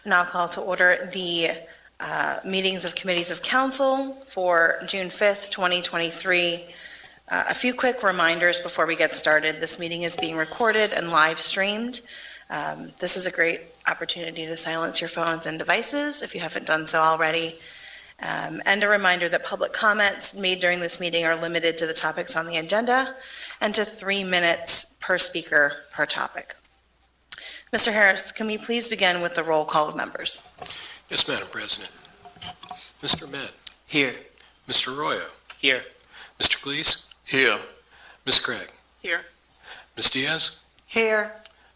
Now I'll call to order the meetings of committees of council for June 5th, 2023. A few quick reminders before we get started. This meeting is being recorded and live streamed. This is a great opportunity to silence your phones and devices if you haven't done so already. And a reminder that public comments made during this meeting are limited to the topics on the agenda and to 3 minutes per speaker per topic. Mr. Harris, can we please begin with the roll call of members? Yes, Madam President. Mr. Ahmed. Here. Mr. Arroyo. Here. Mr. Glees. Here. Ms. Craig. Here. Ms. Diaz. Here.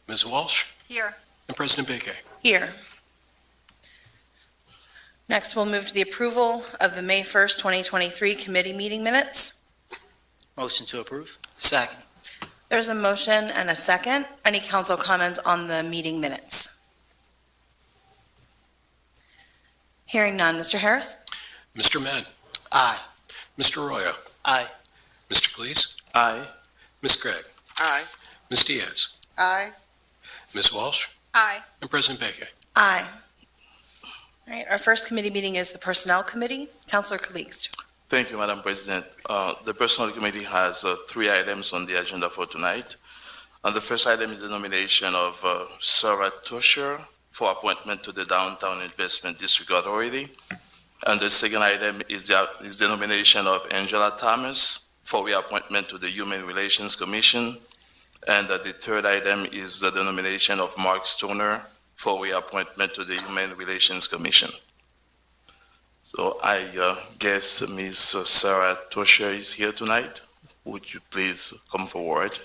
Ms. Walsh. Here. And President Baker. Here. Next, we'll move to the approval of the May 1st, 2023 committee meeting minutes. Motion to approve. Second. There's a motion and a second. Any council comments on the meeting minutes? Hearing none. Mr. Harris? Mr. Ahmed. Aye. Mr. Arroyo. Aye. Mr. Glees. Aye. Ms. Craig. Aye. Ms. Diaz. Aye. Ms. Walsh. Aye. And President Baker. Aye. All right, our first committee meeting is the Personnel Committee. Councilor Calixte. Thank you, Madam President. The Personnel Committee has 3 items on the agenda for tonight. And the first item is the nomination of Sarah Tosher for appointment to the Downtown Investment District Authority. And the second item is the nomination of Angela Thomas for reappointment to the Human Relations Commission. And the third item is the nomination of Mark Stoner for reappointment to the Human Relations Commission. So I guess Ms. Sarah Tosher is here tonight. Would you please come forward?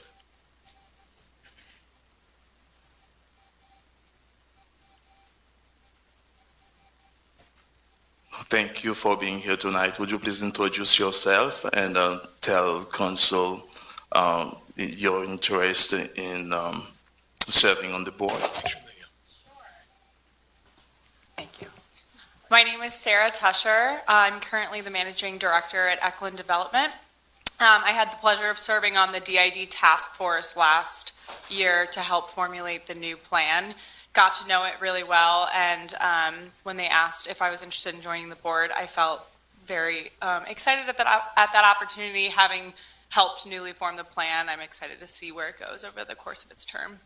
Thank you for being here tonight. Would you please introduce yourself and tell council your interest in serving on the board? Thank you. My name is Sarah Tusher. I'm currently the Managing Director at Eklund Development. I had the pleasure of serving on the DID task force last year to help formulate the new plan. Got to know it really well, and when they asked if I was interested in joining the board, I felt very excited at that opportunity. Having helped newly form the plan, I'm excited to see where it goes over the course of its term.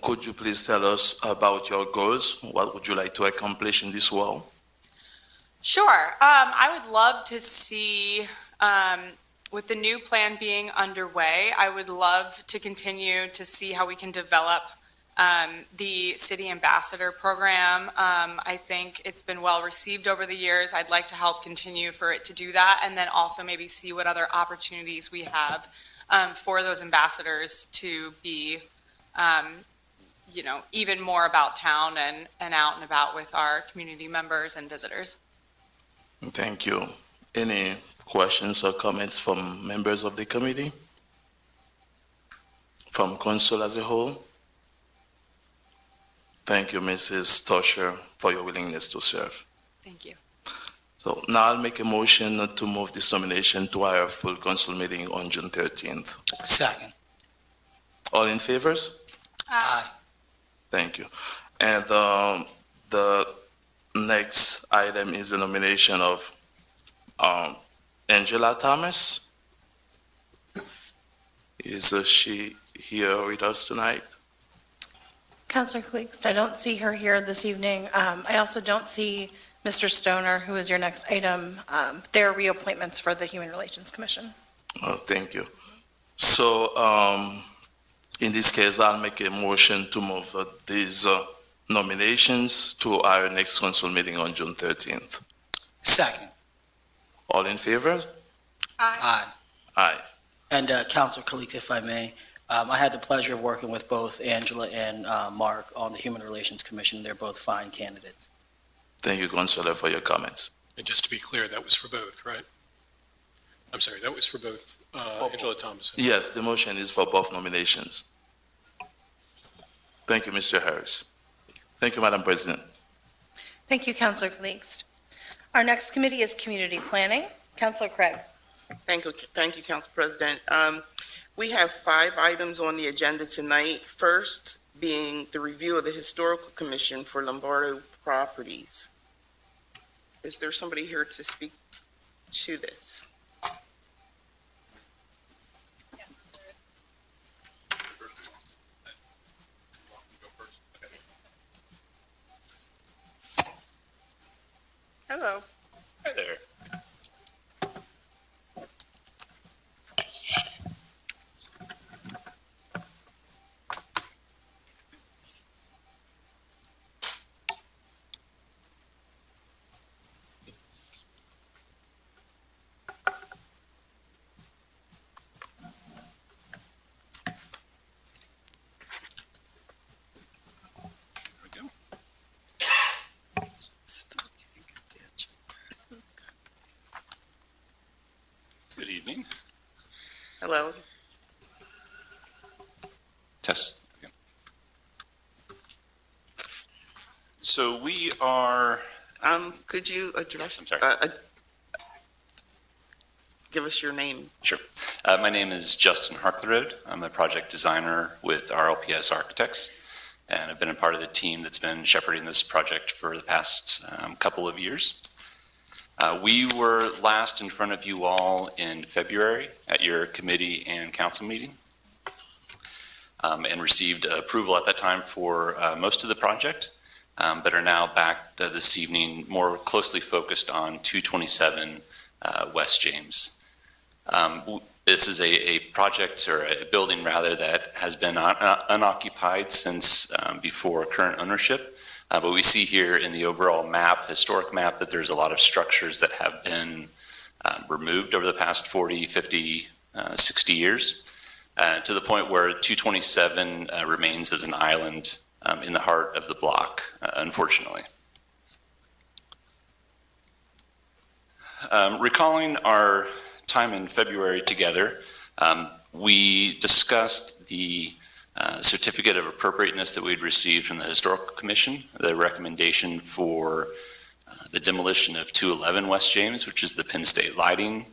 Could you please tell us about your goals? What would you like to accomplish in this role? Sure. I would love to see, with the new plan being underway, I would love to continue to see how we can develop the City Ambassador Program. I think it's been well received over the years. I'd like to help continue for it to do that, and then also maybe see what other opportunities we have for those ambassadors to be even more about town and out and about with our community members and visitors. Thank you. Any questions or comments from members of the committee? From council as a whole? Thank you, Mrs. Tosher, for your willingness to serve. Thank you. So now I'll make a motion to move this nomination to our full council meeting on June 13th. Second. All in favor? Aye. Thank you. And the next item is the nomination of Angela Thomas. Is she here with us tonight? Councilor Calixte, I don't see her here this evening. I also don't see Mr. Stoner, who is your next item. Their reappointments for the Human Relations Commission. Oh, thank you. So in this case, I'll make a motion to move these nominations to our next council meeting on June 13th. Second. All in favor? Aye. Aye. And Councilor Calixte, if I may, I had the pleasure of working with both Angela and Mark on the Human Relations Commission. They're both fine candidates. Thank you, Councilor, for your comments. And just to be clear, that was for both, right? I'm sorry, that was for both Angela Thomas. Yes, the motion is for both nominations. Thank you, Mr. Harris. Thank you, Madam President. Thank you, Councilor Calixte. Our next committee is Community Planning. Councilor Craig. Thank you, Council President. We have 5 items on the agenda tonight. First being the review of the Historical Commission for Lombardo properties. Is there somebody here to speak to this? Hello. Hi there. There we go. Still can't get the agenda. Good evening. Hello. Tess. Okay. So we are, Could you address, Yes, I'm sorry. give us your name? sure. My name is Justin Harklerode. I'm a project designer with RLPS Architects, and I've been a part of the team that's been shepherding this project for the past couple of years. We were last in front of you all in February at your committee and council meeting, and received approval at that time for most of the project, but are now back this evening more closely focused on 227 West James. This is a project, or a building rather, that has been unoccupied since before current ownership. But we see here in the overall map, historic map, that there's a lot of structures that have been removed over the past 40, 50, 60 years, to the point where 227 remains as an island in the heart of the block, unfortunately. Recalling our time in February together, we discussed the certificate of appropriateness that we'd received from the Historical Commission, the recommendation for the demolition of 211 West James, which is the Penn State lighting.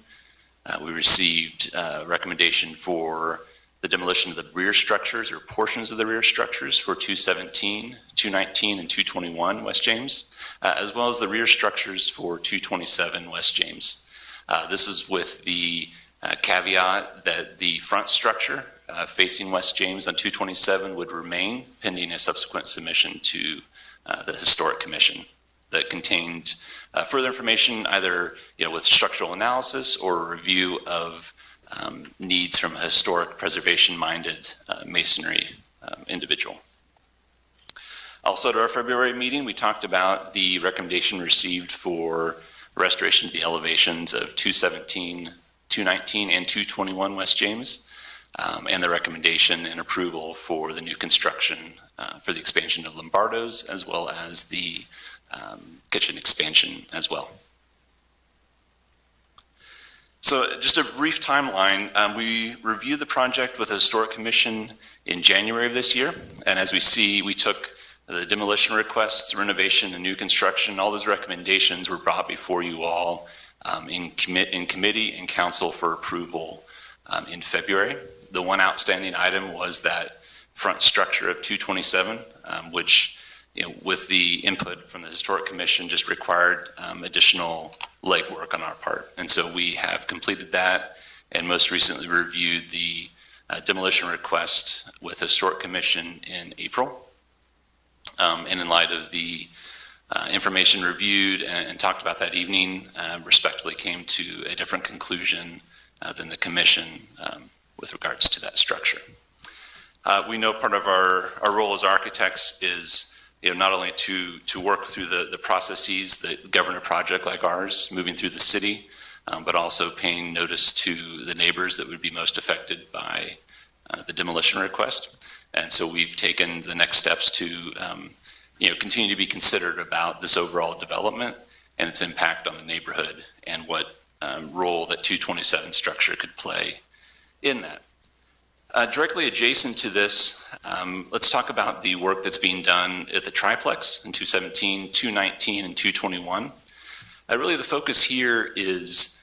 We received a recommendation for the demolition of the rear structures or portions of the rear structures for 217, 219, and 221 West James, as well as the rear structures for 227 West James. This is with the caveat that the front structure facing West James on 227 would remain pending a subsequent submission to the Historic Commission that contained further information, either with structural analysis or a review of needs from a historic preservation-minded masonry individual. Also at our February meeting, we talked about the recommendation received for restoration of the elevations of 217, 219, and 221 West James, and the recommendation and approval for the new construction for the expansion of Lombardo's, as well as the kitchen expansion as well. So just a brief timeline, we reviewed the project with the Historic Commission in January of this year, and as we see, we took the demolition requests, renovation, and new construction. All those recommendations were brought before you all in committee and council for approval in February. The one outstanding item was that front structure of 227, which, with the input from the Historic Commission, just required additional legwork on our part. And so we have completed that, and most recently reviewed the demolition request with the Historic Commission in April. And in light of the information reviewed and talked about that evening, respectively came to a different conclusion than the commission with regards to that structure. We know part of our role as architects is not only to work through the processes that govern a project like ours, moving through the city, but also paying notice to the neighbors that would be most affected by the demolition request. And so we've taken the next steps to continue to be considered about this overall development and its impact on the neighborhood and what role that 227 structure could play in that. Directly adjacent to this, let's talk about the work that's being done at the triplex in 217, 219, and 221. Really the focus here is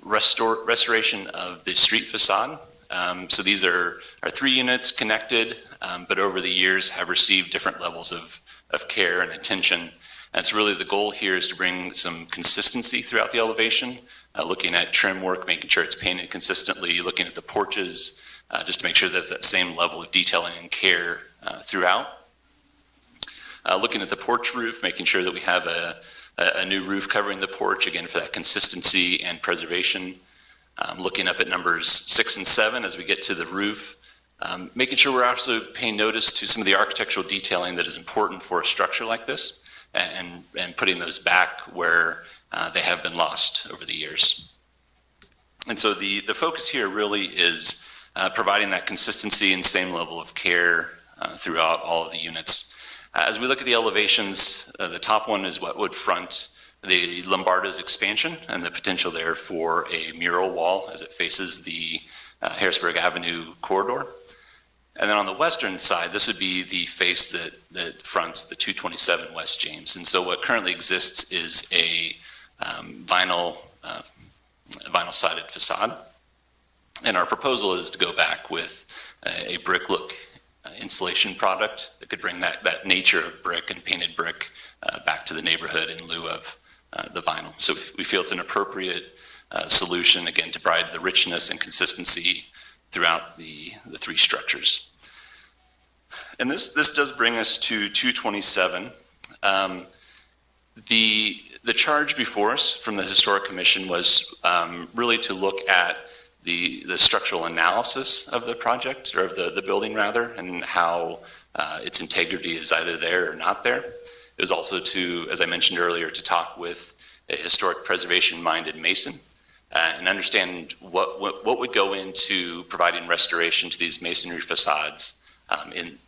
restoration of the street facade. So these are 3 units connected but over the years have received different levels of care and attention. And it's really the goal here is to bring some consistency throughout the elevation, looking at trim work, making sure it's painted consistently, looking at the porches, just to make sure there's that same level of detailing and care throughout. Looking at the porch roof, making sure that we have a new roof covering the porch, again, for that consistency and preservation. Looking up at numbers 6 and 7 as we get to the roof, making sure we're also paying notice to some of the architectural detailing that is important for a structure like this, and putting those back where they have been lost over the years. And so the focus here really is providing that consistency and same level of care throughout all of the units. As we look at the elevations, the top one is what would front the Lombardo's expansion and the potential there for a mural wall as it faces the Harrisburg Avenue corridor. And then on the western side, this would be the face that fronts the 227 West James. And so what currently exists is a vinyl sided facade. And our proposal is to go back with a brick look insulation product that could bring that nature of brick and painted brick back to the neighborhood in lieu of the vinyl. So we feel it's an appropriate solution, again, to provide the richness and consistency throughout the three structures. And this does bring us to 227. The charge before us from the Historic Commission was really to look at the structural analysis of the project, or of the building rather, and how its integrity is either there or not there. It was also to, as I mentioned earlier, to talk with a historic preservation-minded mason and understand what would go into providing restoration to these masonry facades,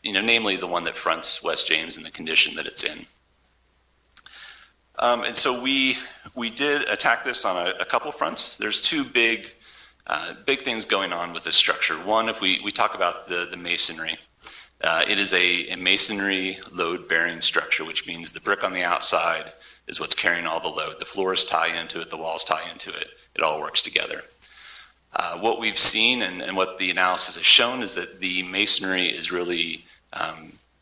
namely the one that fronts West James and the condition that it's in. And so we did attack this on a couple fronts. There's two big things going on with this structure. One, if we talk about the masonry, it is a masonry load-bearing structure, which means the brick on the outside is what's carrying all the load. The floors tie into it, the walls tie into it. It all works together. What we've seen and what the analysis has shown is that the masonry is really,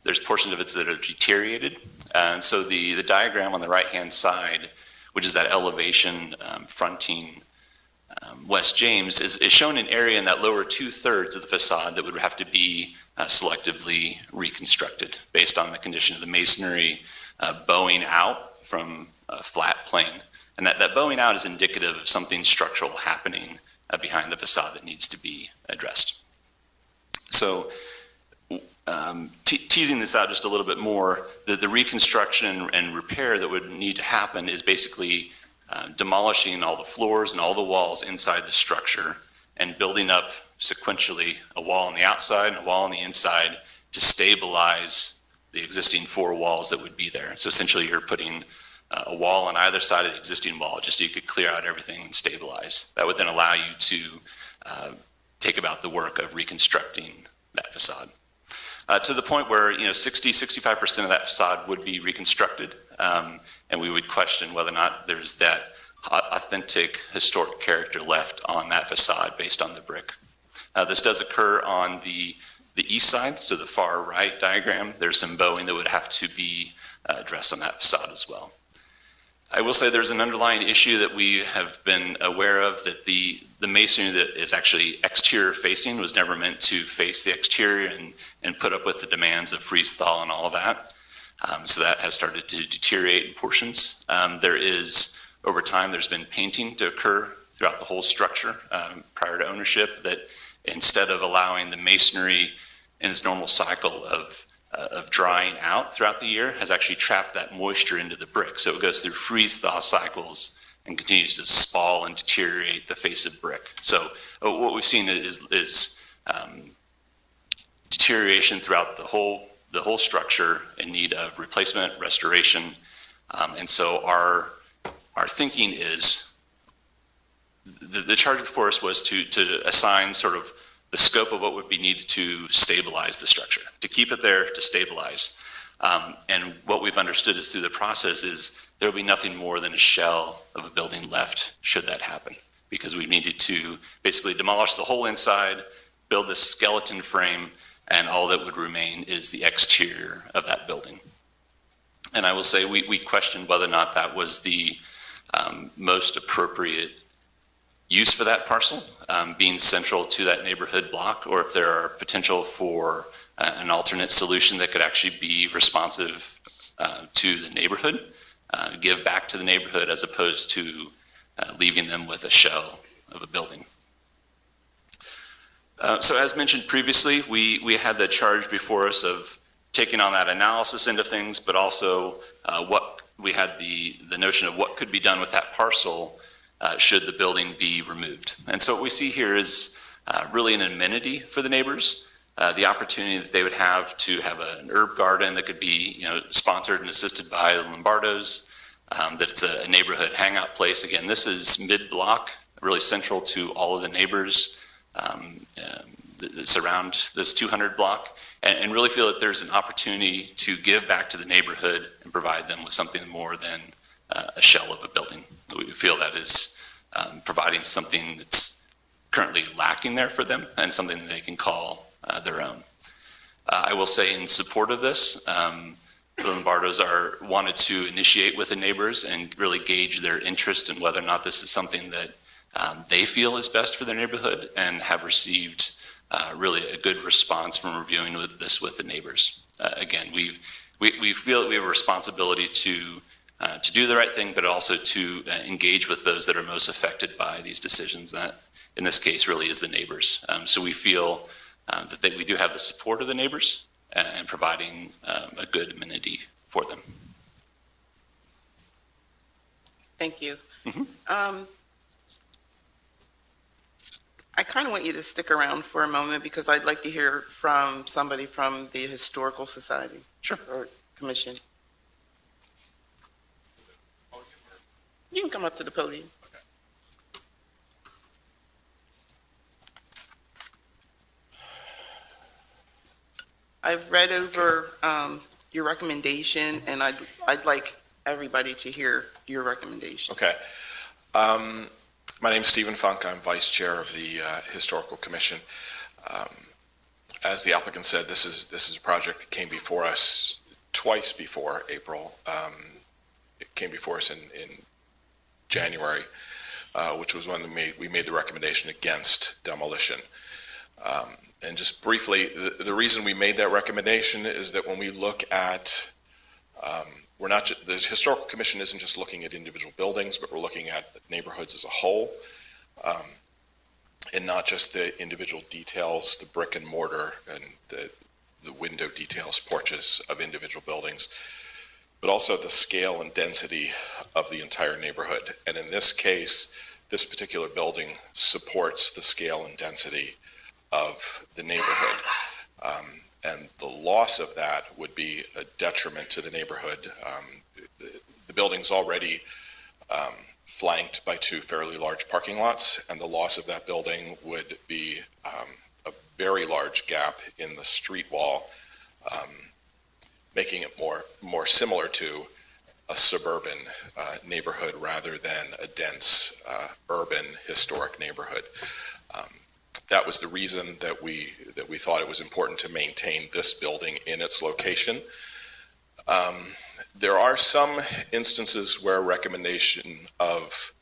there's portions of it that are deteriorated. And so the diagram on the right-hand side, which is that elevation fronting West James, is shown an area in that lower 2/3 of the facade that would have to be selectively reconstructed based on the condition of the masonry bowing out from a flat plane. And that bowing out is indicative of something structural happening behind the facade that needs to be addressed. So teasing this out just a little bit more, the reconstruction and repair that would need to happen is basically demolishing all the floors and all the walls inside the structure and building up sequentially a wall on the outside and a wall on the inside to stabilize the existing 4 walls that would be there. So essentially you're putting a wall on either side of the existing wall just so you could clear out everything and stabilize. That would then allow you to take about the work of reconstructing that facade. To the point where 60-65% of that facade would be reconstructed, and we would question whether or not there's that authentic historic character left on that facade based on the brick. This does occur on the east side, so the far right diagram. There's some bowing that would have to be addressed on that facade as well. I will say there's an underlying issue that we have been aware of, that the masonry that is actually exterior facing was never meant to face the exterior and put up with the demands of freeze thaw and all of that. So that has started to deteriorate in portions. There is, over time, there's been painting to occur throughout the whole structure prior to ownership, that instead of allowing the masonry in its normal cycle of drying out throughout the year, has actually trapped that moisture into the brick. So it goes through freeze-thaw cycles and continues to spall and deteriorate the face of brick. So what we've seen is deterioration throughout the whole structure in need of replacement, restoration. And so our thinking is, the charge before us was to assign sort of the scope of what would be needed to stabilize the structure, to keep it there, to stabilize. And what we've understood is through the process is there will be nothing more than a shell of a building left should that happen, because we needed to basically demolish the whole inside, build this skeleton frame, and all that would remain is the exterior of that building. And I will say, we questioned whether or not that was the most appropriate use for that parcel, being central to that neighborhood block, or if there are potential for an alternate solution that could actually be responsive to the neighborhood, give back to the neighborhood as opposed to leaving them with a shell of a building. So as mentioned previously, we had the charge before us of taking on that analysis end of things, but also what we had the notion of what could be done with that parcel should the building be removed. And so what we see here is really an amenity for the neighbors, the opportunity that they would have to have an herb garden that could be, sponsored and assisted by the Lombardos, that it's a neighborhood hangout place. Again, this is mid-block, really central to all of the neighbors that surround this 200 block, and really feel that there's an opportunity to give back to the neighborhood and provide them with something more than a shell of a building. We feel that is providing something that's currently lacking there for them and something that they can call their own. I will say in support of this, the Lombardos wanted to initiate with the neighbors and really gauge their interest in whether or not this is something that they feel is best for their neighborhood, and have received really a good response from reviewing this with the neighbors. Again, we feel that we have a responsibility to do the right thing, but also to engage with those that are most affected by these decisions. That, in this case, really is the neighbors. So we feel that we do have the support of the neighbors and providing a good amenity for them. Thank you. I kind of want you to stick around for a moment because I'd like to hear from somebody from the Historical Society. Sure. Or Commission. You can come up to the podium. I've read over your recommendation, and I'd like everybody to hear your recommendation. Okay. My name's Stephen Funk. I'm Vice Chair of the Historical Commission. As the applicant said, this is a project that came before us twice before April. It came before us in January, which was when we made the recommendation against demolition. And just briefly, the reason we made that recommendation is that when we look at, the Historical Commission isn't just looking at individual buildings, but we're looking at neighborhoods as a whole, and not just the individual details, the brick and mortar and the window details, porches of individual buildings, but also the scale and density of the entire neighborhood. And in this case, this particular building supports the scale and density of the neighborhood. And the loss of that would be a detriment to the neighborhood. The building's already flanked by two fairly large parking lots, and the loss of that building would be a very large gap in the street wall, making it more similar to a suburban neighborhood rather than a dense urban historic neighborhood. That was the reason that we thought it was important to maintain this building in its location. There are some instances where recommendation of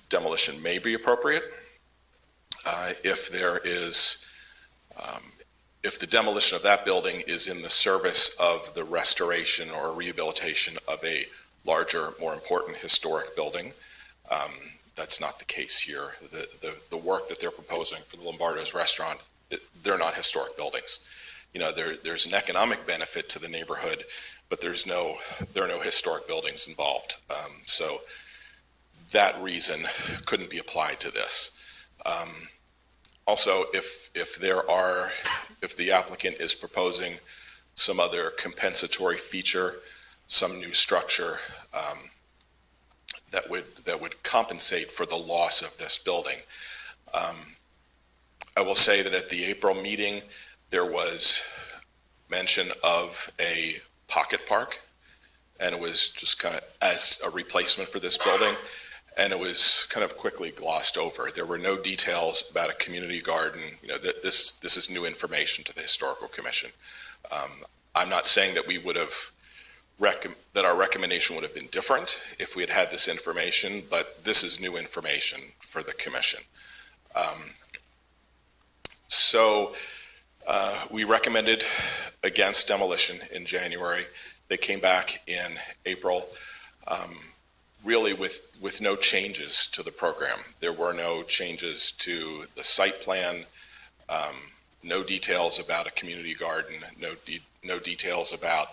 demolition may be appropriate. If the demolition of that building is in the service of the restoration or rehabilitation of a larger, more important historic building. That's not the case here. The work that they're proposing for the Lombardo's restaurant, they're not historic buildings. There's an economic benefit to the neighborhood, but there are no historic buildings involved. So that reason couldn't be applied to this. Also, if the applicant is proposing some other compensatory feature, some new structure, that would compensate for the loss of this building. I will say that at the April meeting, there was mention of a pocket park, and it was just kind of as a replacement for this building. and it was kind of quickly glossed over. There were no details about a community garden. This is new information to the Historical Commission. I'm not saying that we would have that our recommendation would have been different if we had had this information, but this is new information for the commission. So we recommended against demolition in January. They came back in April, really with no changes to the program. There were no changes to the site plan, no details about a community garden, no details about,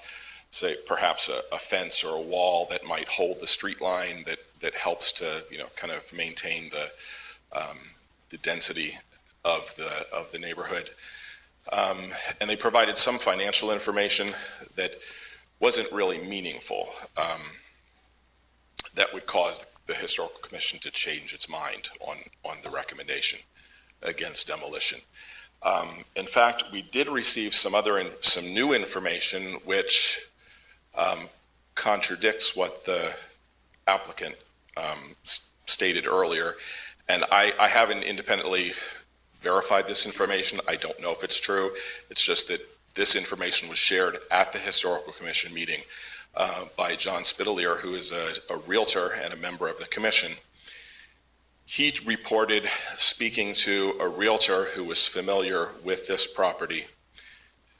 say, perhaps a fence or a wall that might hold the street line that helps to, kind of maintain the density of the neighborhood. And they provided some financial information that wasn't really meaningful, that would cause the Historical Commission to change its mind on the recommendation against demolition. In fact, we did receive some new information which contradicts what the applicant stated earlier, and I haven't independently verified this information. I don't know if it's true. It's just that this information was shared at the Historical Commission meeting by John Spitalier, who is a realtor and a member of the commission. He reported speaking to a realtor who was familiar with this property,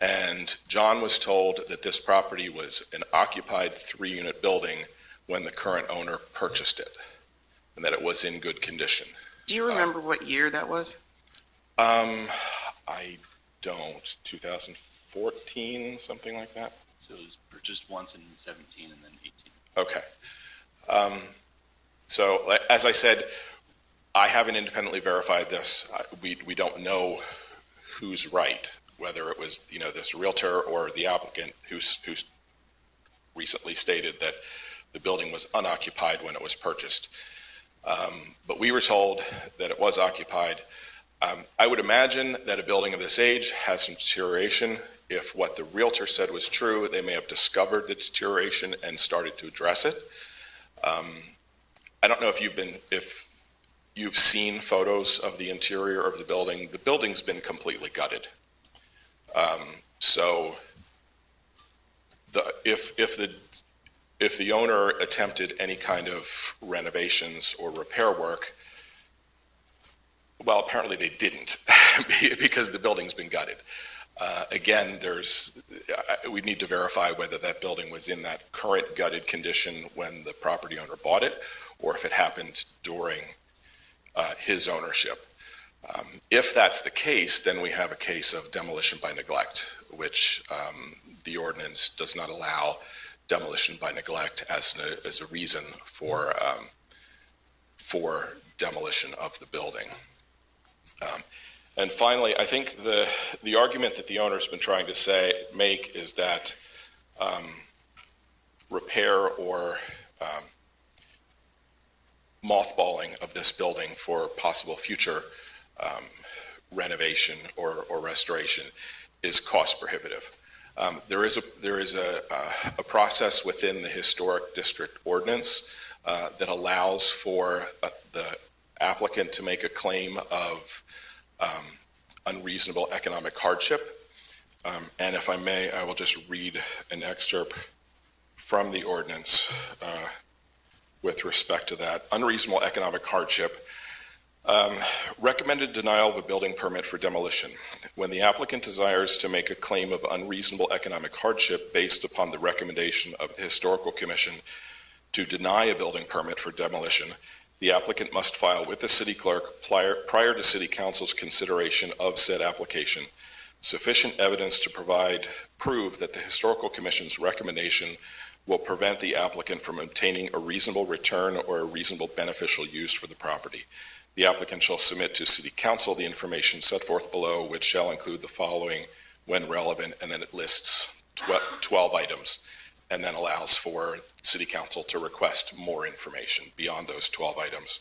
and John was told that this property was an occupied 3-unit building when the current owner purchased it, and that it was in good condition. Do you remember what year that was? I don't. 2014, something like that? So it was purchased once in 17 and then 18. Okay. So, as I said, I haven't independently verified this. We don't know who's right, whether it was, this realtor or the applicant who's recently stated that the building was unoccupied when it was purchased. But we were told that it was occupied. I would imagine that a building of this age has some deterioration. If what the realtor said was true, they may have discovered the deterioration and started to address it. I don't know if you've seen photos of the interior of the building. The building's been completely gutted. So if the owner attempted any kind of renovations or repair work, well, apparently they didn't because the building's been gutted. Again, we need to verify whether that building was in that current gutted condition when the property owner bought it, or if it happened during his ownership. If that's the case, then we have a case of demolition by neglect, which the ordinance does not allow demolition by neglect as a reason for demolition of the building. And finally, I think the argument that the owner's been trying to make is that repair or mothballing of this building for possible future renovation or restoration is cost prohibitive. There is a process within the Historic District Ordinance that allows for the applicant to make a claim of unreasonable economic hardship. And if I may, I will just read an excerpt from the ordinance with respect to that. Unreasonable economic hardship. Recommended denial of a building permit for demolition. When the applicant desires to make a claim of unreasonable economic hardship based upon the recommendation of the Historical Commission to deny a building permit for demolition, the applicant must file with the city clerk prior to city council's consideration of said application sufficient evidence to prove that the Historical Commission's recommendation will prevent the applicant from obtaining a reasonable return or a reasonable beneficial use for the property. The applicant shall submit to city council the information set forth below, which shall include the following when relevant, and then it lists 12 items, and then allows for city council to request more information beyond those 12 items.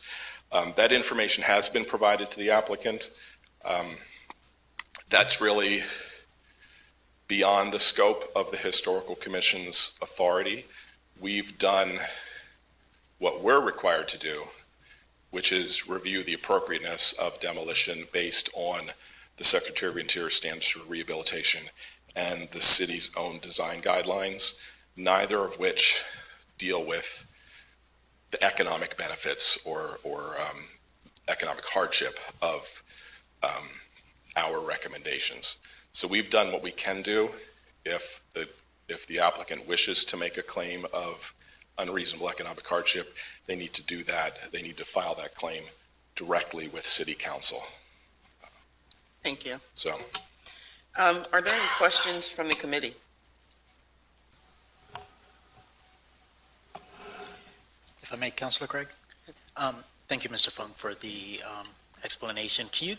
That information has been provided to the applicant. That's really beyond the scope of the Historical Commission's authority. We've done what we're required to do which is review the appropriateness of demolition based on the Secretary of Interior standards for rehabilitation and the city's own design guidelines, neither of which deal with the economic benefits or economic hardship of our recommendations. So we've done what we can do. If the applicant wishes to make a claim of unreasonable economic hardship, they need to do that. They need to file that claim directly with City Council. Thank you. So, Are there any questions from the committee? If I may, Councilor Craig? Thank you, Mr. Fung, for the explanation. Can you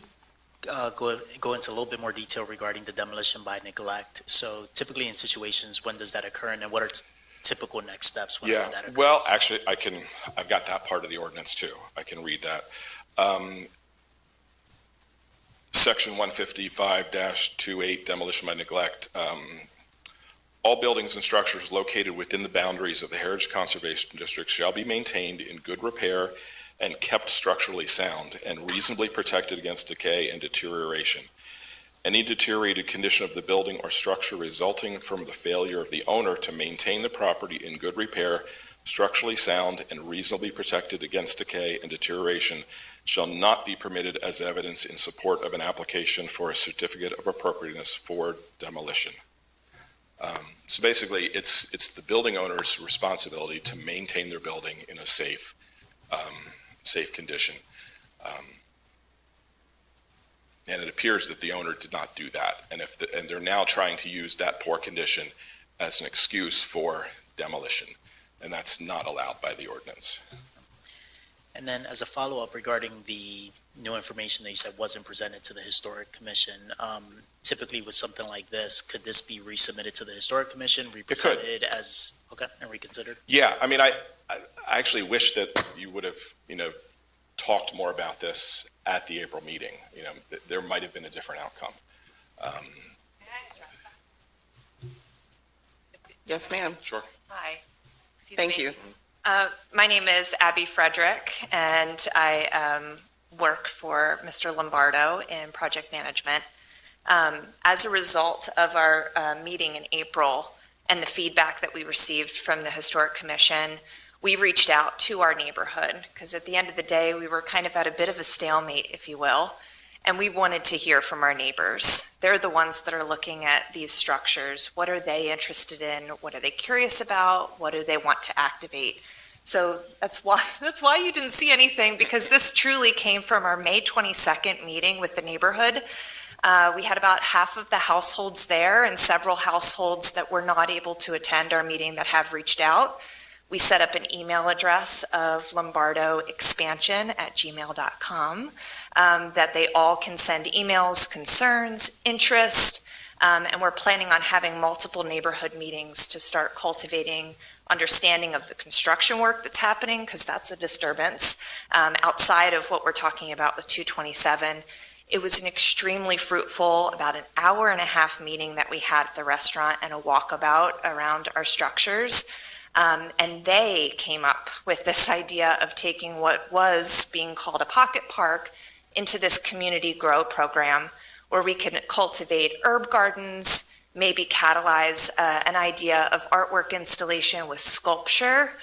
go into a little bit more detail regarding the demolition by neglect? So typically in situations, when does that occur, and then what are typical next steps when that occurs? well, actually, I've got that part of the ordinance too. I can read that. Section 155-28, demolition by neglect. All buildings and structures located within the boundaries of the Heritage Conservation District shall be maintained in good repair and kept structurally sound and reasonably protected against decay and deterioration. Any deteriorated condition of the building or structure resulting from the failure of the owner to maintain the property in good repair, structurally sound, and reasonably protected against decay and deterioration shall not be permitted as evidence in support of an application for a certificate of appropriateness for demolition. So basically, it's the building owner's responsibility to maintain their building in a safe condition. And it appears that the owner did not do that. And they're now trying to use that poor condition as an excuse for demolition. And that's not allowed by the ordinance. And then as a follow-up regarding the new information that you said wasn't presented to the Historic Commission, typically with something like this, could this be resubmitted to the Historic Commission, represented as, and reconsidered? Yeah, I mean, I actually wish that you would have, talked more about this at the April meeting. There might have been a different outcome. Yes, ma'am. Sure. Hi. Excuse Thank me. you. My name is Abby Frederick, and I work for Mr. Lombardo in project management. As a result of our meeting in April and the feedback that we received from the Historic Commission, we reached out to our neighborhood, because at the end of the day, we were kind of at a bit of a stalemate, if you will, and we wanted to hear from our neighbors. They're the ones that are looking at these structures. What are they interested in? What are they curious about? What do they want to activate? So that's why you didn't see anything, because this truly came from our May 22nd meeting with the neighborhood. We had about half of the households there and several households that were not able to attend our meeting that have reached out. We set up an email address of lombardoexpansion@gmail.com that they all can send emails, concerns, interest, and we're planning on having multiple neighborhood meetings to start cultivating understanding of the construction work that's happening, because that's a disturbance outside of what we're talking about with 227. It was an extremely fruitful, about an hour and a half meeting that we had at the restaurant and a walkabout around our structures. And they came up with this idea of taking what was being called a pocket park into this community grow program, where we can cultivate herb gardens, maybe catalyze an idea of artwork installation with sculpture,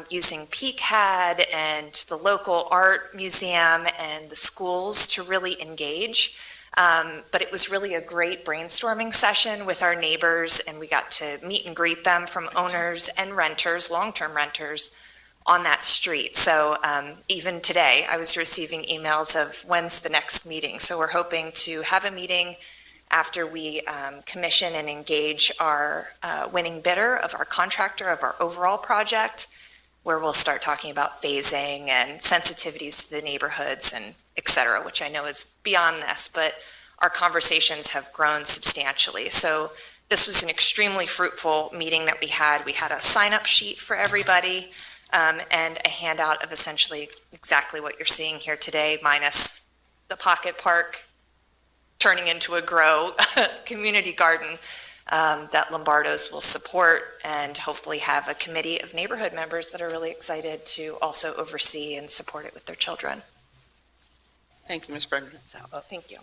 using PCAD and the local art museum and the schools to really engage. But it was really a great brainstorming session with our neighbors, and we got to meet and greet them from owners and renters, long-term renters, on that street. So even today, I was receiving emails of when's the next meeting. So we're hoping to have a meeting after we commission and engage our winning bidder of our contractor of our overall project, where we'll start talking about phasing and sensitivities to the neighborhoods and et cetera, which I know is beyond this, but our conversations have grown substantially. So this was an extremely fruitful meeting that we had. We had a sign-up sheet for everybody and a handout of essentially exactly what you're seeing here today, minus the pocket park turning into a grow community garden. that Lombardo's will support, and hopefully have a committee of neighborhood members that are really excited to also oversee and support it with their children. Thank you, Ms. Frederick. So, thank you.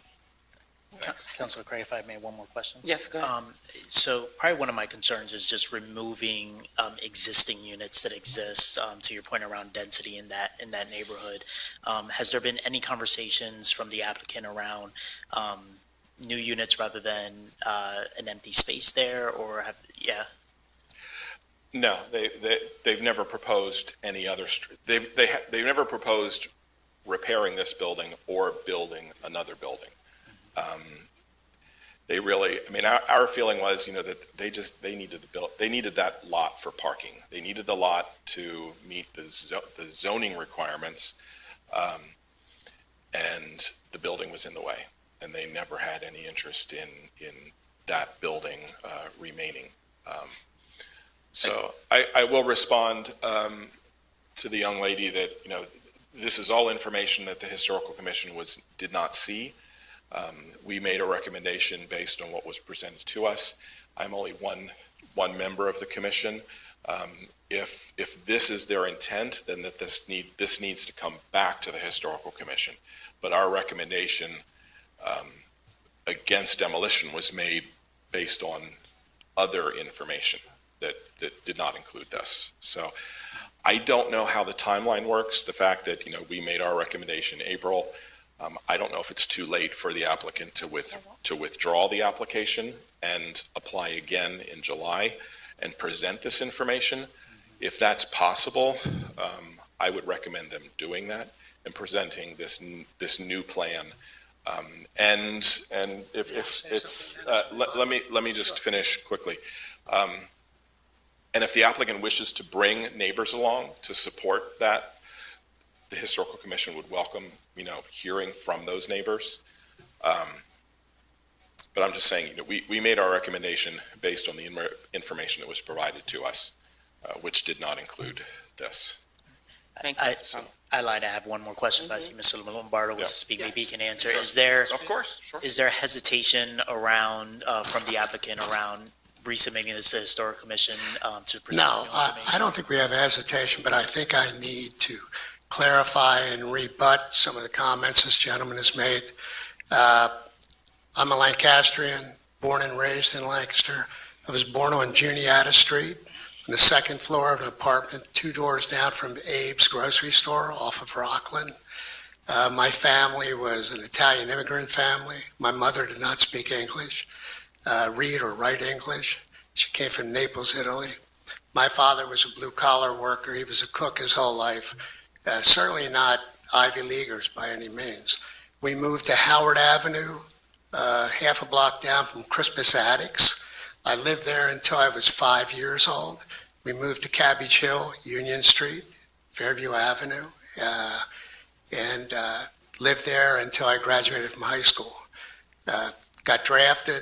Councilor Craig, if I may, one more question. Yes, go ahead. So probably one of my concerns is just removing existing units that exist, to your point around density in that neighborhood. Has there been any conversations from the applicant around new units rather than an empty space there, or No, they've never proposed any other, they've never proposed repairing this building or building another building. They really, I mean, our feeling was, that they needed that lot for parking. They needed the lot to meet the zoning requirements, and the building was in the way. And they never had any interest in that building remaining. So I will respond to the young lady that, this is all information that the Historical Commission did not see. We made a recommendation based on what was presented to us. I'm only one member of the commission. If this is their intent, then this needs to come back to the Historical Commission. But our recommendation against demolition was made based on other information that did not include this. So I don't know how the timeline works. The fact that, we made our recommendation in April, I don't know if it's too late for the applicant to withdraw the application and apply again in July and present this information. If that's possible, I would recommend them doing that and presenting this new plan. And if let me just finish quickly. And if the applicant wishes to bring neighbors along to support that, the Historical Commission would welcome, hearing from those neighbors. But I'm just saying, we made our recommendation based on the information that was provided to us, which did not include this. Thank you. I lied, I have one more question, but I see Mr. Lombardo wants to speak, maybe he can answer. Sure. Of course, sure. Is there hesitation around, from the applicant around resubmitting this to the Historic Commission to present? No, I don't think we have hesitation, but I think I need to clarify and rebut some of the comments this gentleman has made. I'm a Lancastrian, born and raised in Lancaster. I was born on Juniata Street, on the second floor of an apartment, 2 doors down from Abe's grocery store off of Rockland. My family was an Italian immigrant family. My mother did not speak English, read or write English. She came from Naples, Italy. My father was a blue-collar worker. He was a cook his whole life. Certainly not Ivy Leaguers by any means. We moved to Howard Avenue, half a block down from Crispus Attucks. I lived there until I was 5 years old. We moved to Cabbage Hill, Union Street, Fairview Avenue, and lived there until I graduated from high school. Got drafted,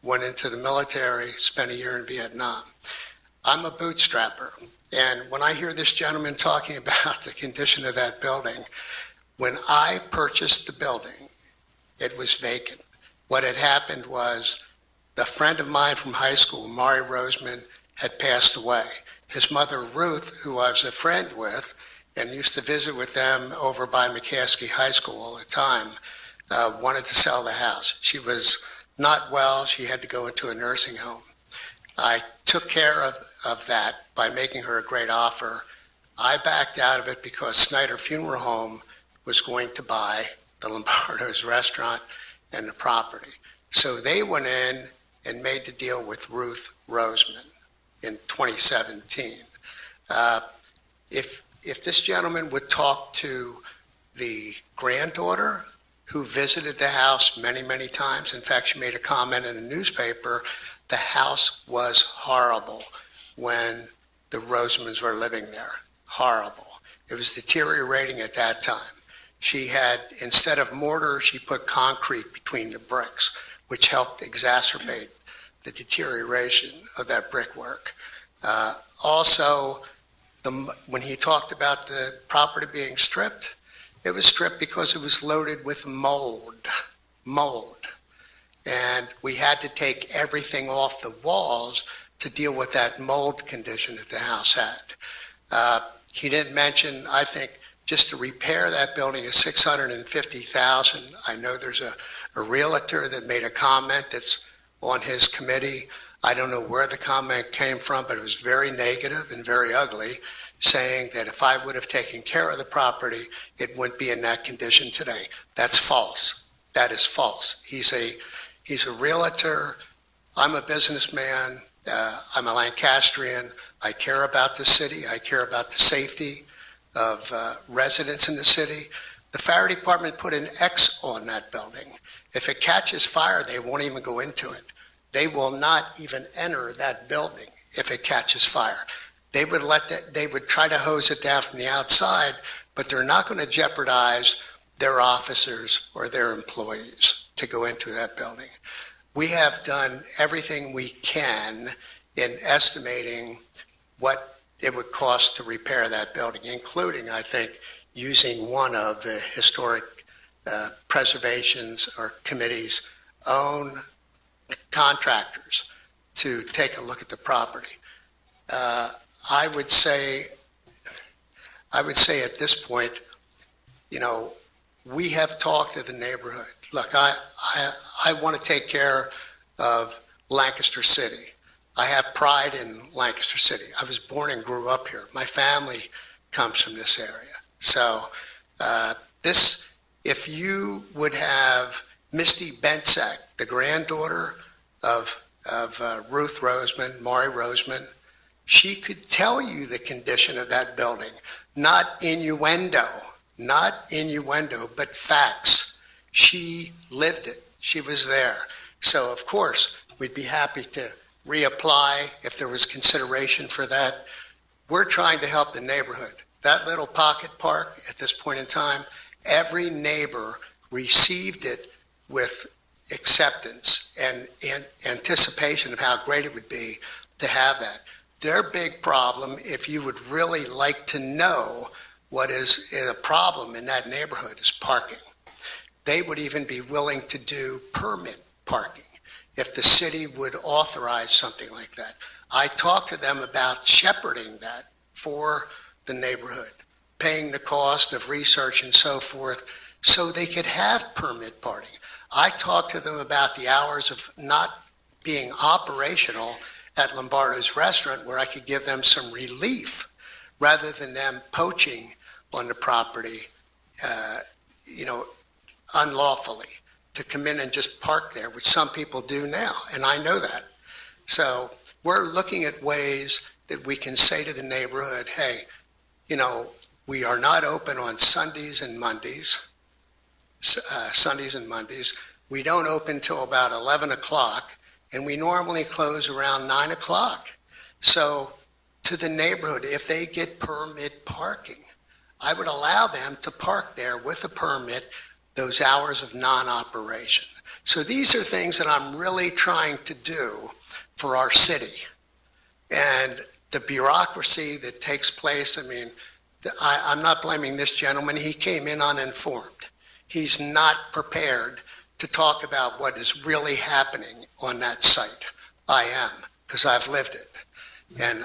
went into the military, spent a year in Vietnam. I'm a bootstrapper, and when I hear this gentleman talking about the condition of that building, when I purchased the building, it was vacant. What had happened was a friend of mine from high school, Mari Roseman, had passed away. His mother, Ruth, who I was a friend with and used to visit with them over by McCaskey High School all the time, wanted to sell the house. She was not well. She had to go into a nursing home. I took care of that by making her a great offer. I backed out of it because Snyder Funeral Home was going to buy the Lombardo's restaurant and the property. So they went in and made the deal with Ruth Roseman in 2017. If this gentleman would talk to the granddaughter who visited the house many, many times, in fact, she made a comment in the newspaper, the house was horrible when the Rosemans were living there. Horrible. It was deteriorating at that time. She had, instead of mortar, she put concrete between the bricks, which helped exacerbate the deterioration of that brickwork. Also, when he talked about the property being stripped, it was stripped because it was loaded with mold. And we had to take everything off the walls to deal with that mold condition that the house had. He didn't mention, I think, just to repair that building is $650,000. I know there's a realtor that made a comment that's on his committee. I don't know where the comment came from, but it was very negative and very ugly, saying that if I would have taken care of the property, it wouldn't be in that condition today. That's false. That is false. He's a realtor. I'm a businessman. I'm a Lancastrian. I care about the city. I care about the safety of residents in the city. The fire department put an X on that building. If it catches fire, they won't even go into it. They will not even enter that building if it catches fire. They would try to hose it down from the outside, but they're not going to jeopardize their officers or their employees to go into that building. We have done everything we can in estimating what it would cost to repair that building, including, I think, using one of the historic preservations or committee's own contractors to take a look at the property. I would say at this point, we have talked to the neighborhood. Look, I want to take care of Lancaster City. I have pride in Lancaster City. I was born and grew up here. My family comes from this area. So if you would have Misty Bensack, the granddaughter of Ruth Roseman, Maury Roseman, she could tell you the condition of that building, not innuendo, but facts. She lived it. She was there. So, of course, we'd be happy to reapply if there was consideration for that. We're trying to help the neighborhood. That little pocket park at this point in time, every neighbor received it with acceptance and anticipation of how great it would be to have that. Their big problem, if you would really like to know what is a problem in that neighborhood, is parking. They would even be willing to do permit parking if the city would authorize something like that. I talked to them about shepherding that for the neighborhood, paying the cost of research and so forth, so they could have permit parking. I talked to them about the hours of not being operational at Lombardo's restaurant, where I could give them some relief rather than them poaching on the property, unlawfully, to come in and just park there, which some people do now, and I know that. So we're looking at ways that we can say to the neighborhood, hey, we are not open on Sundays and Mondays. We don't open till about 11 o'clock, and we normally close around 9 o'clock. So to the neighborhood, if they get permit parking, I would allow them to park there with a permit those hours of non-operation. So these are things that I'm really trying to do for our city. And the bureaucracy that takes place, I'm not blaming this gentleman. He came in uninformed. He's not prepared to talk about what is really happening on that site. I am, because I've lived it. And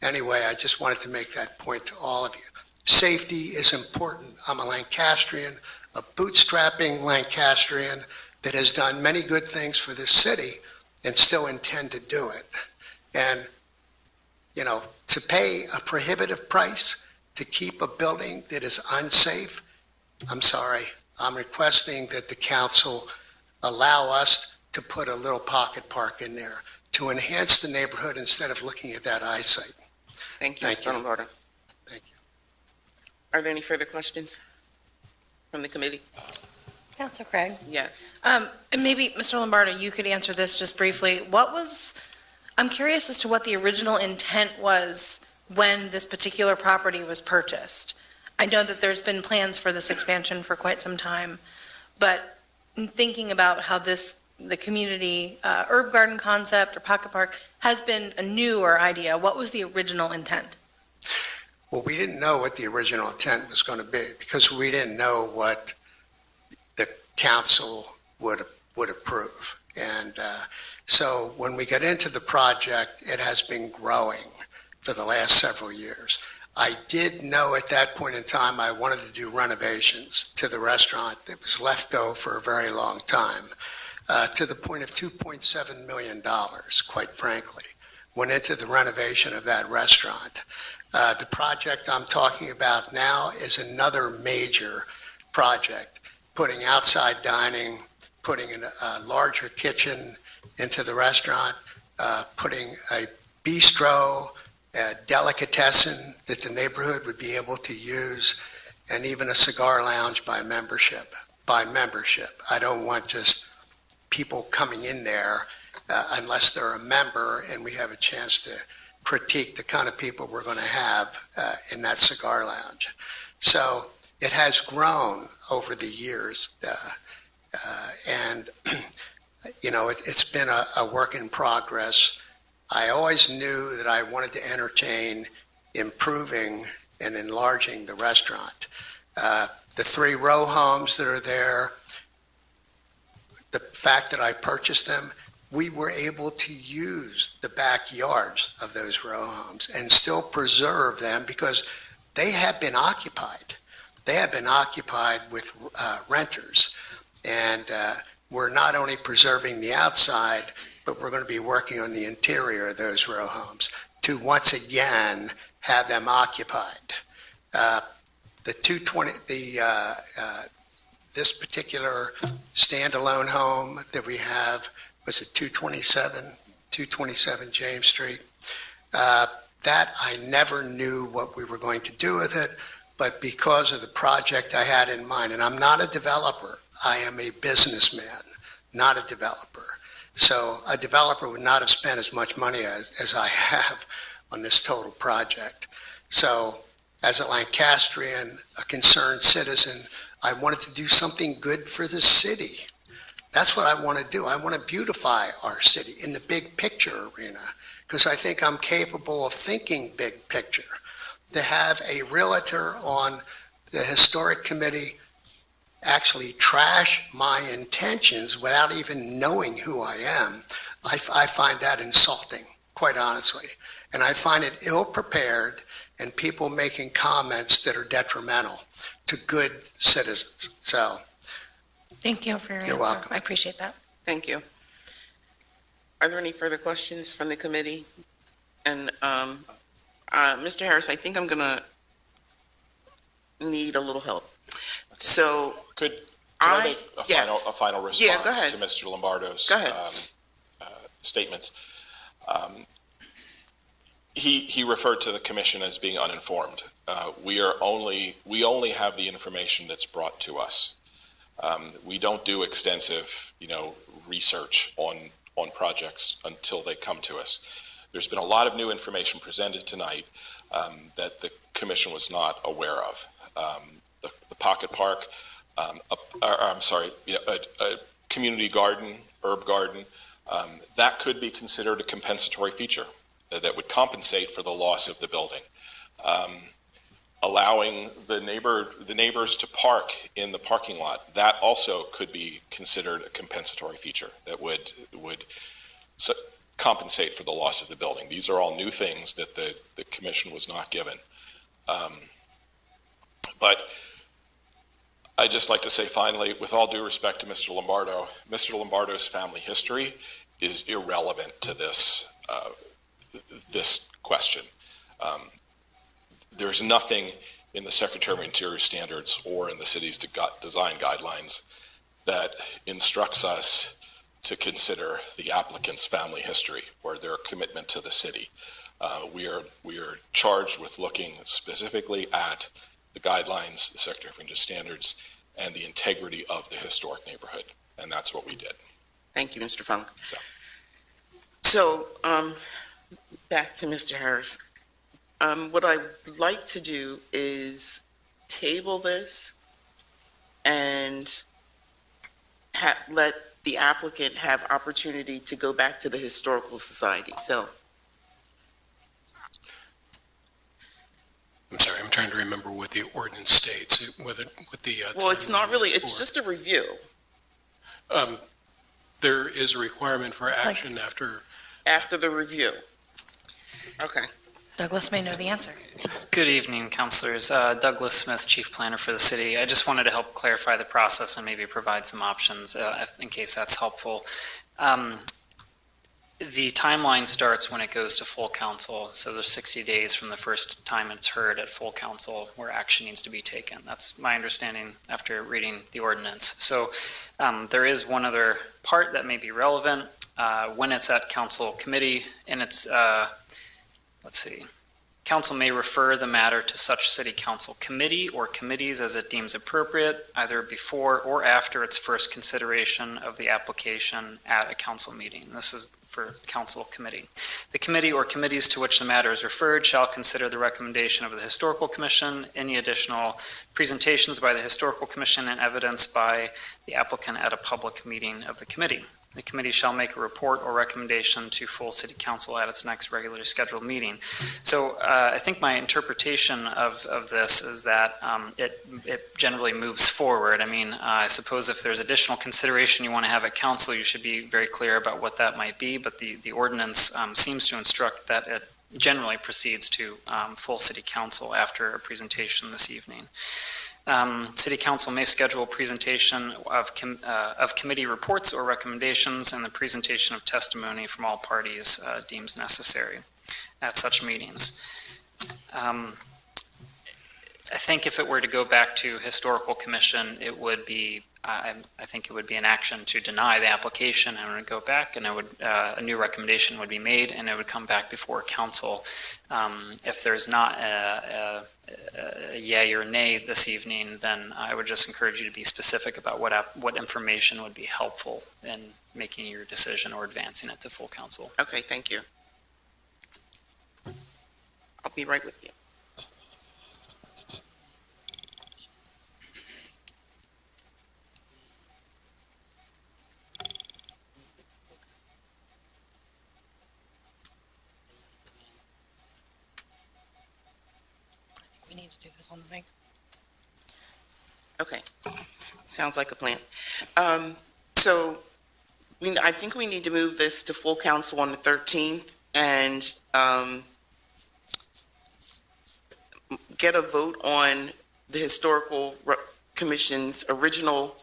anyway, I just wanted to make that point to all of you. Safety is important. I'm a Lancastrian, a bootstrapping Lancastrian that has done many good things for this city and still intend to do it. And, to pay a prohibitive price to keep a building that is unsafe, I'm sorry. I'm requesting that the council allow us to put a little pocket park in there to enhance the neighborhood instead of looking at that eyesight. Thank you, Thank Mr. you. Lombardo. Thank you. Are there any further questions from the committee? Councilor Craig? Yes. And maybe, Mr. Lombardo, you could answer this just briefly. I'm curious as to what the original intent was when this particular property was purchased. I know that there's been plans for this expansion for quite some time, but in thinking about how the community herb garden concept or pocket park has been a newer idea, what was the original intent? Well, we didn't know what the original intent was going to be because we didn't know what the council would approve. And so when we get into the project, it has been growing for the last several years. I did know at that point in time I wanted to do renovations to the restaurant that was left go for a very long time, to the point of $2.7 million, quite frankly, went into the renovation of that restaurant. The project I'm talking about now is another major project, putting outside dining, putting a larger kitchen into the restaurant, putting a bistro, a delicatessen that the neighborhood would be able to use, and even a cigar lounge by membership. I don't want just people coming in there unless they're a member and we have a chance to critique the kind of people we're going to have in that cigar lounge. So it has grown over the years, and it's been a work in progress. I always knew that I wanted to entertain improving and enlarging the restaurant. The 3 row homes that are there, the fact that I purchased them, we were able to use the backyards of those row homes and still preserve them because they have been occupied. They have been occupied with renters. And we're not only preserving the outside, but we're going to be working on the interior of those row homes to once again have them occupied. This particular standalone home that we have, was it 227 James Street? That I never knew what we were going to do with it, but because of the project I had in mind, and I'm not a developer, I am a businessman, not a developer. So a developer would not have spent as much money as I have on this total project. So as a Lancastrian, a concerned citizen, I wanted to do something good for the city. That's what I want to do. I want to beautify our city in the big picture arena, because I think I'm capable of thinking big picture. To have a realtor on the historic committee actually trash my intentions without even knowing who I am, I find that insulting, quite honestly. And I find it ill-prepared and people making comments that are detrimental to good citizens. So, Thank you for your answer. You're welcome. I appreciate that. Thank you. Are there any further questions from the committee? And Mr. Harris, I think I'm going to need a little help. So Could I make a yes. final Yeah, response go ahead. to Mr. Lombardo's Go ahead. statements? He referred to the commission as being uninformed. We only have the information that's brought to us. We don't do extensive, research on projects until they come to us. There's been a lot of new information presented tonight that the commission was not aware of. The Pocket Park, a community garden, herb garden, that could be considered a compensatory feature that would compensate for the loss of the building. Allowing the neighbors to park in the parking lot, that also could be considered a compensatory feature that would compensate for the loss of the building. These are all new things that the commission was not given. But I'd just like to say finally, with all due respect to Mr. Lombardo, Mr. Lombardo's family history is irrelevant to this question. There's nothing in the Secretary of Interior standards or in the city's design guidelines that instructs us to consider the applicant's family history or their commitment to the city. We are charged with looking specifically at the guidelines, the Secretary of Interior standards, and the integrity of the historic neighborhood, and that's what we did. Thank you, Mr. Funk. So, back to Mr. Harris. What I'd like to do is table this and let the applicant have opportunity to go back to the Historical Society. So, I'm sorry, I'm trying to remember what the ordinance states, whether, what the. well, it's not really, timeline is it's for. just a review. there is a requirement for like- action after. After the review? Okay. Douglas may know the answer. Good evening, councilors. Douglas Smith, Chief Planner for the city. I just wanted to help clarify the process and maybe provide some options in case that's helpful. The timeline starts when it goes to full council, so there's 60 days from the first time it's heard at full council where action needs to be taken. That's my understanding after reading the ordinance. So there is one other part that may be relevant. When it's at council committee and it's let's see. Council may refer the matter to such city council committee or committees as it deems appropriate, either before or after its first consideration of the application at a council meeting. This is for council committee. The committee or committees to which the matter is referred shall consider the recommendation of the Historical Commission, any additional presentations by the Historical Commission, and evidence by the applicant at a public meeting of the committee. The committee shall make a report or recommendation to full city council at its next regularly scheduled meeting. So I think my interpretation of this is that it generally moves forward. I mean, I suppose if there's additional consideration you want to have at council, you should be very clear about what that might be, but the ordinance seems to instruct that it generally proceeds to full city council after a presentation this evening. City council may schedule a presentation of committee reports or recommendations and the presentation of testimony from all parties deems necessary at such meetings. I think if it were to go back to Historical Commission, it would be, I think it would be an action to deny the application, and it would go back, and it would, a new recommendation would be made, and it would come back before council. If there's not a yay or nay this evening, then I would just encourage you to be specific about what information would be helpful in making your decision or advancing it to full council. Okay, thank you. I'll be right with you. We need to do this on the thing. Okay, sounds like a plan. So I think we need to move this to full council on the 13th and get a vote on the Historical Commission's original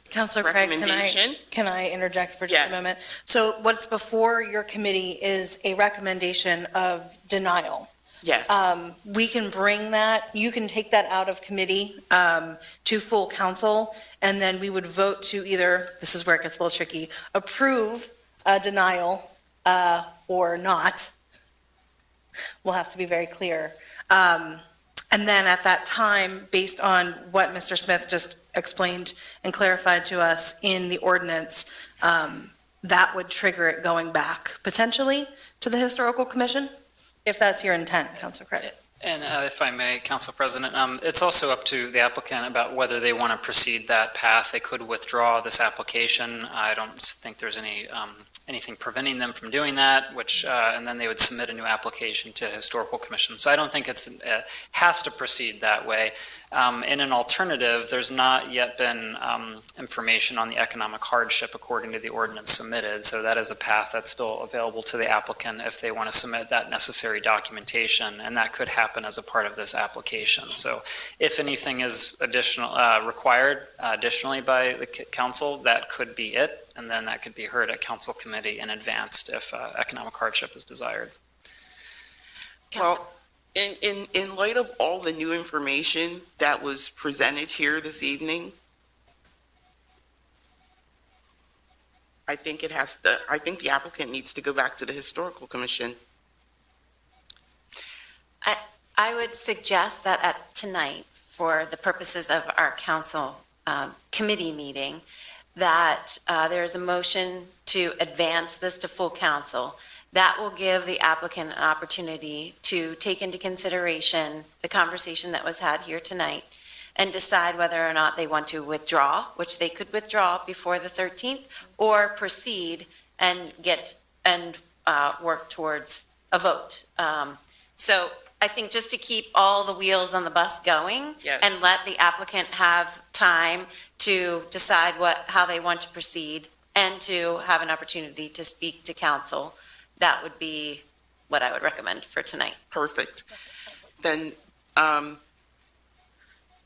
Counselor Craig, recommendation. can I interject for just Yes. a moment? So what's before your committee is a recommendation of denial. Yes, We can bring that, you can take that out of committee to full council, and then we would vote to either, this is where it gets a little tricky, approve a denial or not. We'll have to be very clear. And then at that time, based on what Mr. Smith just explained and clarified to us in the ordinance, that would trigger it going back potentially to the Historical Commission, if that's your intent, Councilor Craig. And if I may, Council President, it's also up to the applicant about whether they want to proceed that path. They could withdraw this application. I don't think there's anything preventing them from doing that, which, and then they would submit a new application to Historical Commission. So I don't think it has to proceed that way. In an alternative, there's not yet been information on the economic hardship according to the ordinance submitted. So that is a path that's still available to the applicant if they want to submit that necessary documentation, and that could happen as a part of this application. So if anything is additional, required additionally by the council, that could be it. And then that could be heard at council committee and advanced if economic hardship is desired. well, in light of all the new information that was presented here this evening, I think the applicant needs to go back to the Historical Commission. I would suggest that at tonight, for the purposes of our council committee meeting, that there is a motion to advance this to full council. That will give the applicant an opportunity to take into consideration the conversation that was had here tonight and decide whether or not they want to withdraw, which they could withdraw before the 13th, or proceed and work towards a vote. So I think just to keep all the wheels on the bus going Yes. and let the applicant have time to decide how they want to proceed and to have an opportunity to speak to council, that would be what I would recommend for tonight. Perfect. Then,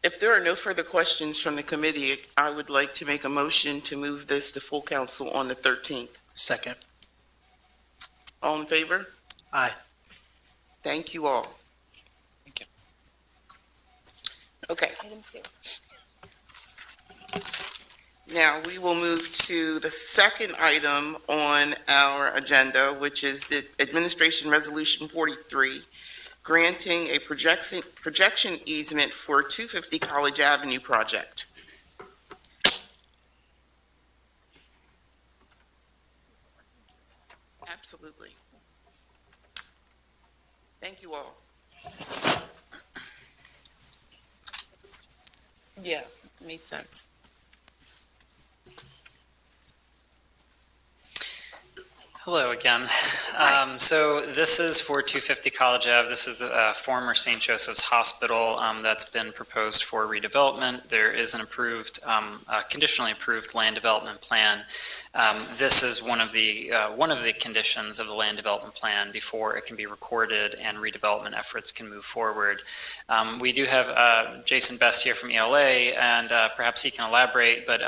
if there are no further questions from the committee, I would like to make a motion to move this to full council on the 13th. Second. All in favor? Aye. Thank you all. Thank you. Okay. Now, we will move to the second item on our agenda, which is the Administration Resolution 43, granting a projection easement for 250 College Avenue project. Absolutely. Thank you all. Yeah, made sense. Hello again. So this is for 250 College Ave. This is the former St. Joseph's Hospital that's been proposed for redevelopment. There is an approved, conditionally approved land development plan. This is one of the conditions of the land development plan before it can be recorded and redevelopment efforts can move forward. We do have Jason Best here from ELA, and perhaps he can elaborate, but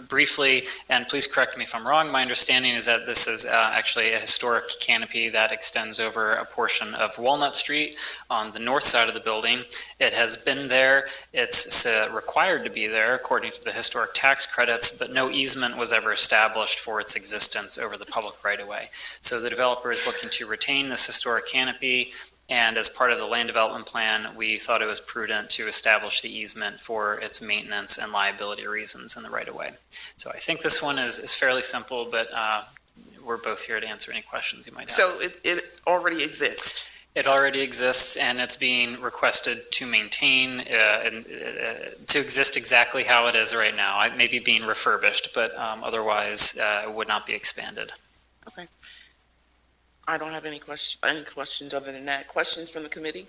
briefly, and please correct me if I'm wrong, my understanding is that this is actually a historic canopy that extends over a portion of Walnut Street on the north side of the building. It has been there. It's required to be there according to the historic tax credits, but no easement was ever established for its existence over the public right-of-way. So the developer is looking to retain this historic canopy, and as part of the land development plan, we thought it was prudent to establish the easement for its maintenance and liability reasons in the right-of-way. So I think this one is fairly simple, but we're both here to answer any questions you might have. So it already exists? It already exists, and it's being requested to maintain, to exist exactly how it is right now. It may be being refurbished, but otherwise it would not be expanded. Okay. I don't have any questions other than that. Questions from the committee?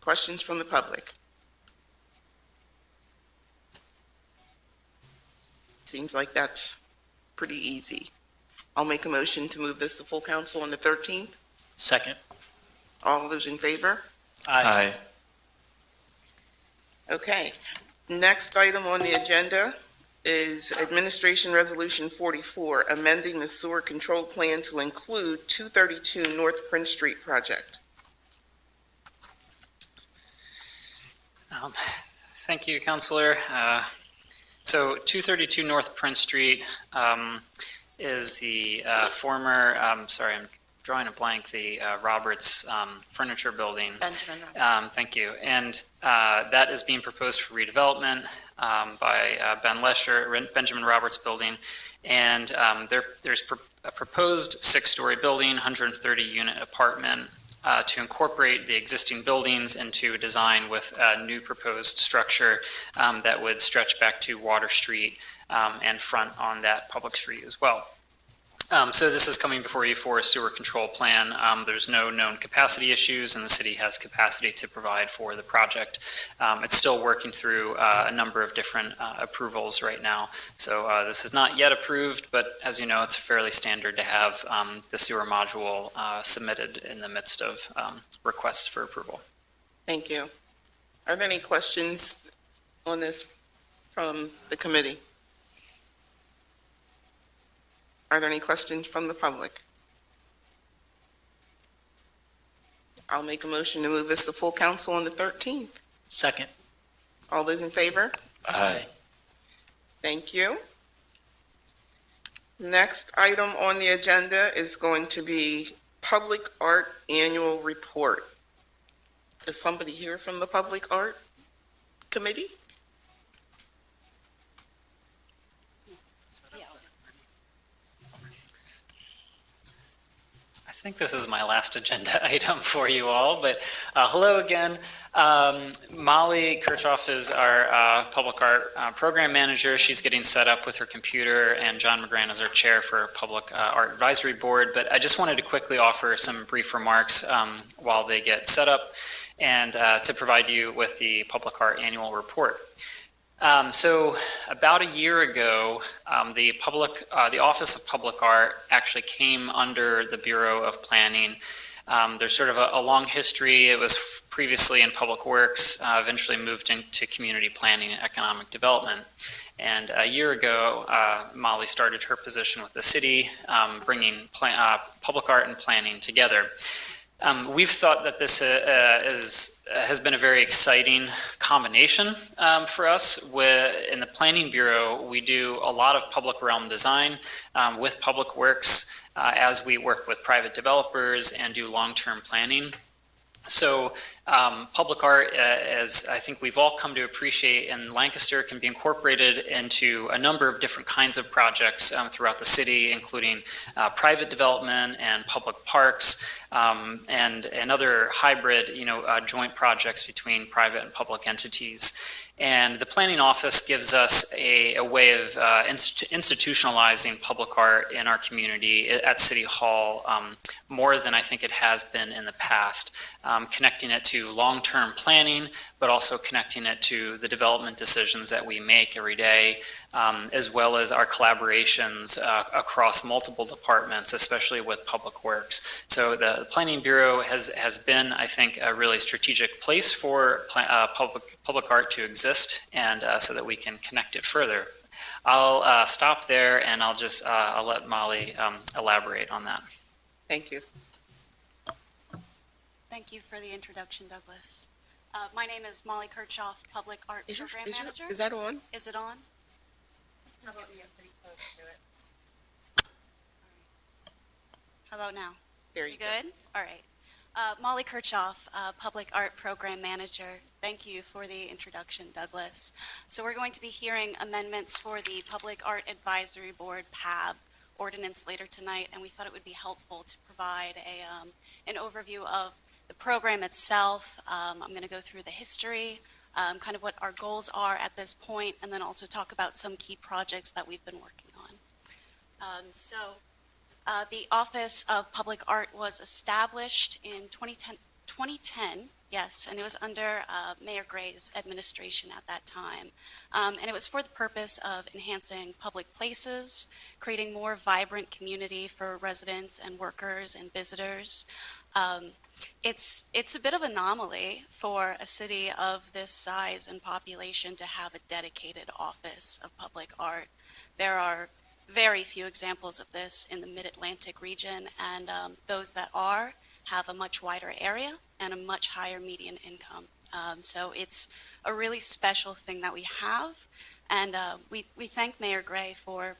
Questions from the public? Seems like that's pretty easy. I'll make a motion to move this to full council on the 13th. Second. All those in favor? Aye. Okay. Next item on the agenda is Administration Resolution 44, amending the sewer control plan to include 232 North Prince Street project. Thank you, Counselor. So 232 North Prince Street is the former, sorry, I'm drawing a blank, the Roberts Furniture Building. Benjamin Roberts. Thank you. And that is being proposed for redevelopment by Benjamin Roberts Building. And there's a proposed 6-story building, 130-unit apartment, to incorporate the existing buildings into a design with a new proposed structure that would stretch back to Water Street and front on that public street as well. So this is coming before you for a sewer control plan. There's no known capacity issues, and the city has capacity to provide for the project. It's still working through a number of different approvals right now. So this is not yet approved, but as you know, it's fairly standard to have the sewer module submitted in the midst of requests for approval. Thank you. Are there any questions on this from the committee? Are there any questions from the public? I'll make a motion to move this to full council on the 13th. Second. All those in favor? Aye. Thank you. Next item on the agenda is going to be Public Art Annual Report. Is somebody here from the Public Art Committee? I think this is my last agenda item for you all, but hello again. Molly Kirchhoff is our public art program manager. She's getting set up with her computer, and John McGran is our chair for Public Art Advisory Board. But I just wanted to quickly offer some brief remarks while they get set up and to provide you with the Public Art Annual Report. So about a year ago, the Office of Public Art actually came under the Bureau of Planning. There's sort of a long history. It was previously in Public Works, eventually moved into Community Planning and Economic Development. And a year ago, Molly started her position with the city, bringing public art and planning together. We've thought that this has been a very exciting combination for us. In the Planning Bureau, we do a lot of public realm design with Public Works as we work with private developers and do long-term planning. So public art, as I think we've all come to appreciate in Lancaster, can be incorporated into a number of different kinds of projects throughout the city, including private development and public parks and other hybrid, joint projects between private and public entities. And the planning office gives us a way of institutionalizing public art in our community at City Hall more than I think it has been in the past, connecting it to long-term planning, but also connecting it to the development decisions that we make every day, as well as our collaborations across multiple departments, especially with Public Works. So the Planning Bureau has been, I think, a really strategic place for public art to exist, and so that we can connect it further. I'll stop there, and I'll let Molly elaborate on that. Thank you. Thank you for the introduction, Douglas. My name is Molly Kirchhoff, Public Art Program Manager. Is that on? Is it on? How about we get pretty close to it? How about now? There you You go. good? All right. Molly Kirchhoff, Public Art Program Manager. Thank you for the introduction, Douglas. So we're going to be hearing amendments for the Public Art Advisory Board, PAB, ordinance later tonight, and we thought it would be helpful to provide an overview of the program itself. I'm going to go through the history, kind of what our goals are at this point, and then also talk about some key projects that we've been working on. The Office of Public Art was established in 2010, yes, and it was under Mayor Gray's administration at that time. And it was for the purpose of enhancing public places, creating more vibrant community for residents and workers and visitors. It's a bit of an anomaly for a city of this size and population to have a dedicated Office of Public Art. There are very few examples of this in the Mid-Atlantic region, and those that are have a much wider area and a much higher median income. So it's a really special thing that we have, and we thank Mayor Gray for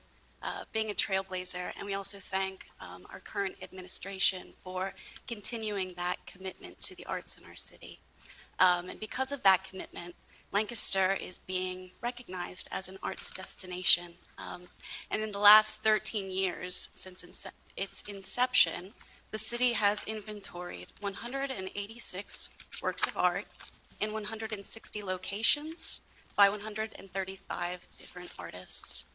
being a trailblazer, and we also thank our current administration for continuing that commitment to the arts in our city. And because of that commitment, Lancaster is being recognized as an arts destination. And in the last 13 years since its inception, the city has inventoried 186 works of art in 160 locations by 135 different artists.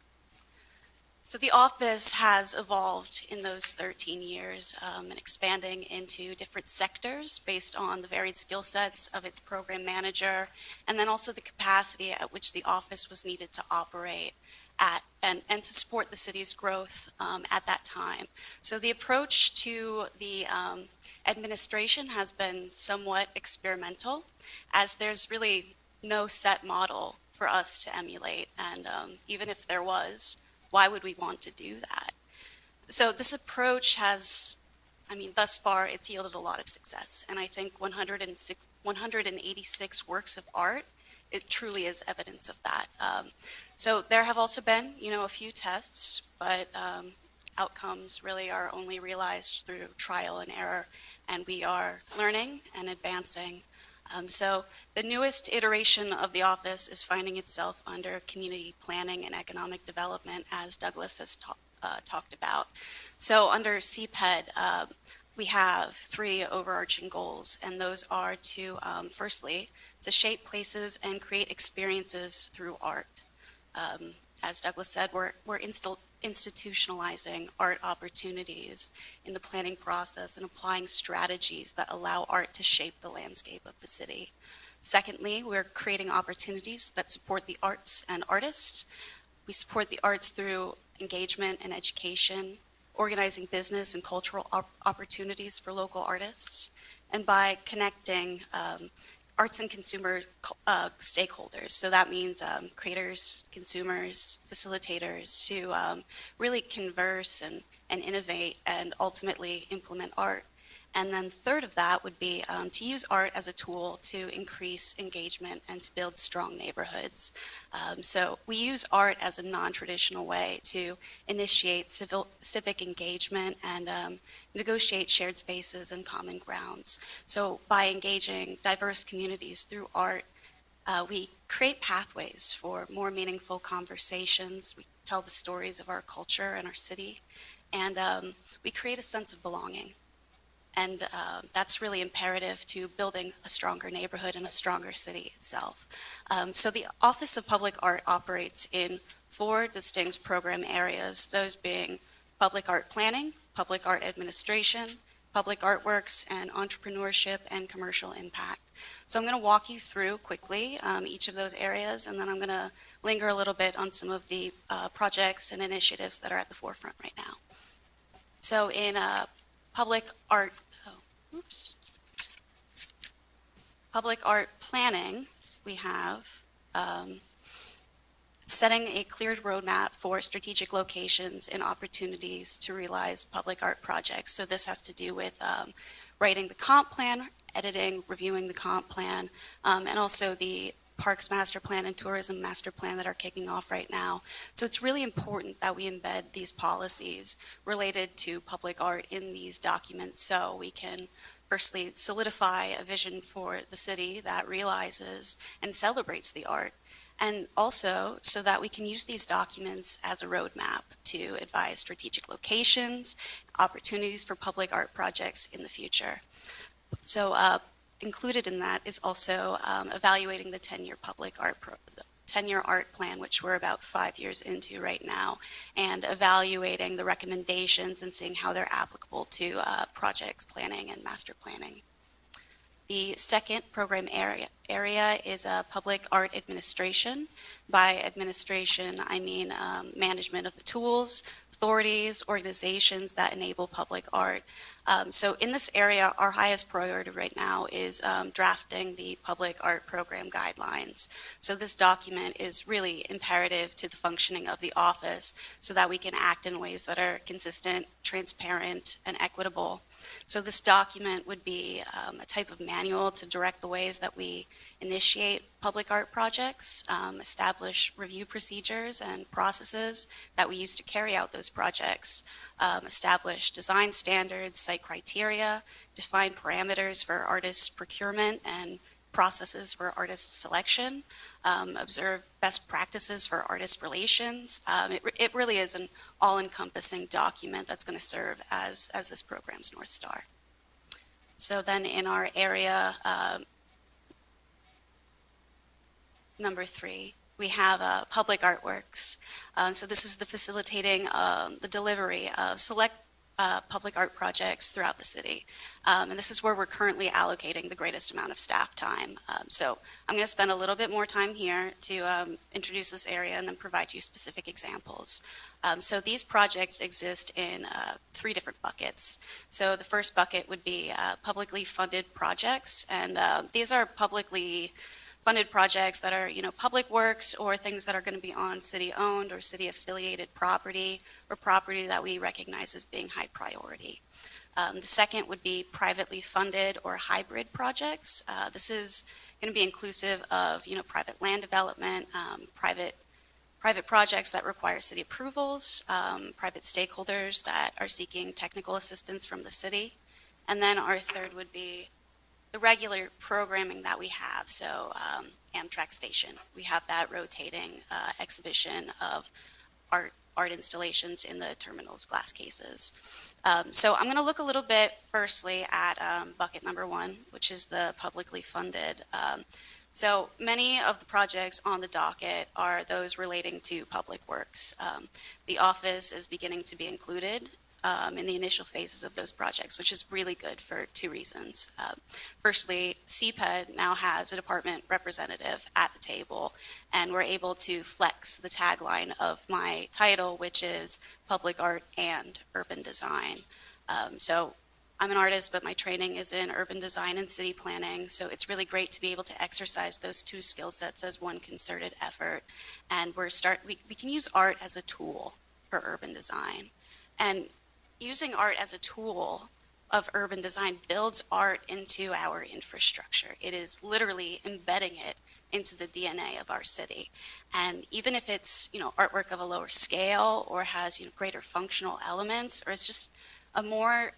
So the office has evolved in those 13 years and expanding into different sectors based on the varied skill sets of its program manager, and then also the capacity at which the office was needed to operate at and to support the city's growth at that time. So the approach to the administration has been somewhat experimental, as there's really no set model for us to emulate, and even if there was, why would we want to do that? So this approach has, thus far, it's yielded a lot of success. And I think 186 works of art, it truly is evidence of that. So there have also been, a few tests, but outcomes really are only realized through trial and error. And we are learning and advancing. So the newest iteration of the office is finding itself under community planning and economic development, as Douglas has talked about. So under CPED, we have 3 overarching goals, and those are to, firstly, to shape places and create experiences through art. As Douglas said, we're institutionalizing art opportunities in the planning process and applying strategies that allow art to shape the landscape of the city. Secondly, we're creating opportunities that support the arts and artists. We support the arts through engagement and education, organizing business and cultural opportunities for local artists, and by connecting arts and consumer stakeholders. So that means creators, consumers, facilitators to really converse and innovate and ultimately implement art. And then third of that would be to use art as a tool to increase engagement and to build strong neighborhoods. So we use art as a non-traditional way to initiate civic engagement and negotiate shared spaces and common grounds. So by engaging diverse communities through art, we create pathways for more meaningful conversations. We tell the stories of our culture and our city, and we create a sense of belonging. And that's really imperative to building a stronger neighborhood and a stronger city itself. So the Office of Public Art operates in 4 distinct program areas, those being public art planning, public art administration, public artworks, and entrepreneurship and commercial impact. So I'm going to walk you through quickly each of those areas, and then I'm going to linger a little bit on some of the projects and initiatives that are at the forefront right now. So in public art public art planning, we have setting a cleared roadmap for strategic locations and opportunities to realize public art projects. So this has to do with writing the comp plan, editing, reviewing the comp plan, and also the Parks Master Plan and Tourism Master Plan that are kicking off right now. So it's really important that we embed these policies related to public art in these documents so we can firstly solidify a vision for the city that realizes and celebrates the art, and also so that we can use these documents as a roadmap to advise strategic locations, opportunities for public art projects in the future. So included in that is also evaluating the 10-year public art 10-year art plan, which we're about 5 years into right now, and evaluating the recommendations and seeing how they're applicable to projects planning and master planning. The second program area is public art administration. By administration, I mean management of the tools, authorities, organizations that enable public art. So in this area, our highest priority right now is drafting the public art program guidelines. So this document is really imperative to the functioning of the office so that we can act in ways that are consistent, transparent, and equitable. So this document would be a type of manual to direct the ways that we initiate public art projects, establish review procedures and processes that we use to carry out those projects, establish design standards, site criteria, define parameters for artist procurement and processes for artist selection, observe best practices for artist relations. It really is an all-encompassing document that's going to serve as this program's North Star. So then in our area, number 3, we have public artworks. So this is the facilitating the delivery of select public art projects throughout the city. And this is where we're currently allocating the greatest amount of staff time. So I'm going to spend a little bit more time here to introduce this area and then provide you specific examples. So these projects exist in 3 different buckets. So the first bucket would be publicly funded projects, and these are publicly funded projects that are, public works or things that are going to be on city-owned or city-affiliated property or property that we recognize as being high priority. The second would be privately funded or hybrid projects. This is going to be inclusive of, private land development, private projects that require city approvals, private stakeholders that are seeking technical assistance from the city. And then our third would be the regular programming that we have. So Amtrak Station, we have that rotating exhibition of art installations in the terminal's glass cases. So I'm going to look a little bit firstly at bucket number 1, which is the publicly funded. So many of the projects on the docket are those relating to public works. The office is beginning to be included in the initial phases of those projects, which is really good for two reasons. Firstly, CPED now has a department representative at the table, and we're able to flex the tagline of my title, which is Public Art and Urban Design. So I'm an artist, but my training is in urban design and city planning, so it's really great to be able to exercise those two skill sets as one concerted effort. And we can use art as a tool for urban design. And using art as a tool of urban design builds art into our infrastructure. It is literally embedding it into the DNA of our city. And even if it's, artwork of a lower scale or has, greater functional elements, or it's just a more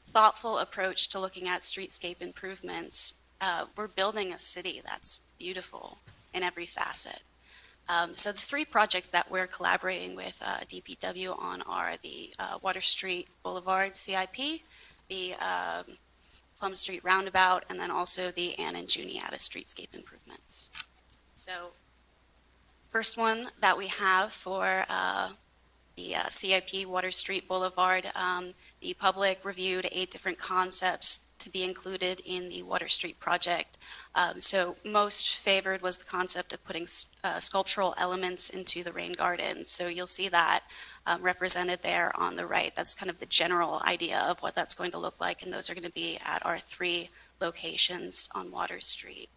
thoughtful approach to looking at streetscape improvements, we're building a city that's beautiful in every facet. So the three projects that we're collaborating with DPW on are the Water Street Boulevard CIP, the Plum Street Roundabout, and then also the Ann and Juniata streetscape improvements. So first one that we have for the CIP Water Street Boulevard, the public reviewed 8 different concepts to be included in the Water Street project. So most favored was the concept of putting sculptural elements into the rain garden. So you'll see that represented there on the right. That's kind of the general idea of what that's going to look like, and those are going to be at our 3 locations on Water Street.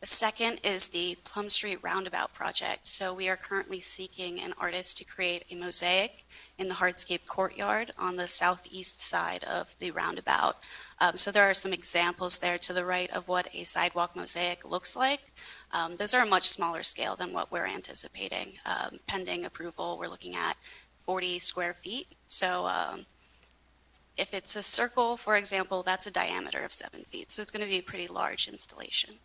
The second is the Plum Street Roundabout project. So we are currently seeking an artist to create a mosaic in the hardscape courtyard on the southeast side of the roundabout. So there are some examples there to the right of what a sidewalk mosaic looks like. Those are a much smaller scale than what we're anticipating. Pending approval, we're looking at 40 square feet. So if it's a circle, for example, that's a diameter of 7 feet. So it's going to be a pretty large installation.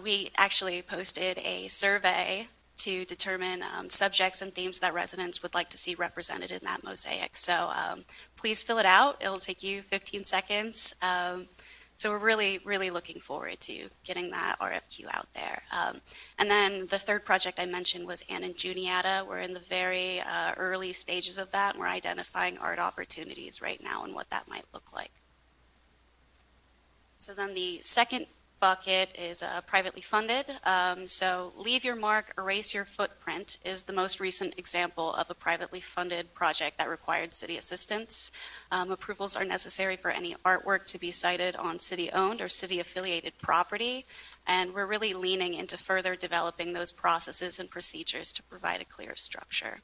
We actually posted a survey to determine subjects and themes that residents would like to see represented in that mosaic. So please fill it out. It'll take you 15 seconds. So we're really, really looking forward to getting that RFQ out there. And then the third project I mentioned was Ann and Juniata. We're in the very early stages of that, and we're identifying art opportunities right now and what that might look like. So then the second bucket is privately funded. So Leave Your Mark, Erase Your Footprint is the most recent example of a privately funded project that required city assistance. Approvals are necessary for any artwork to be cited on city-owned or city-affiliated property, and we're really leaning into further developing those processes and procedures to provide a clear structure.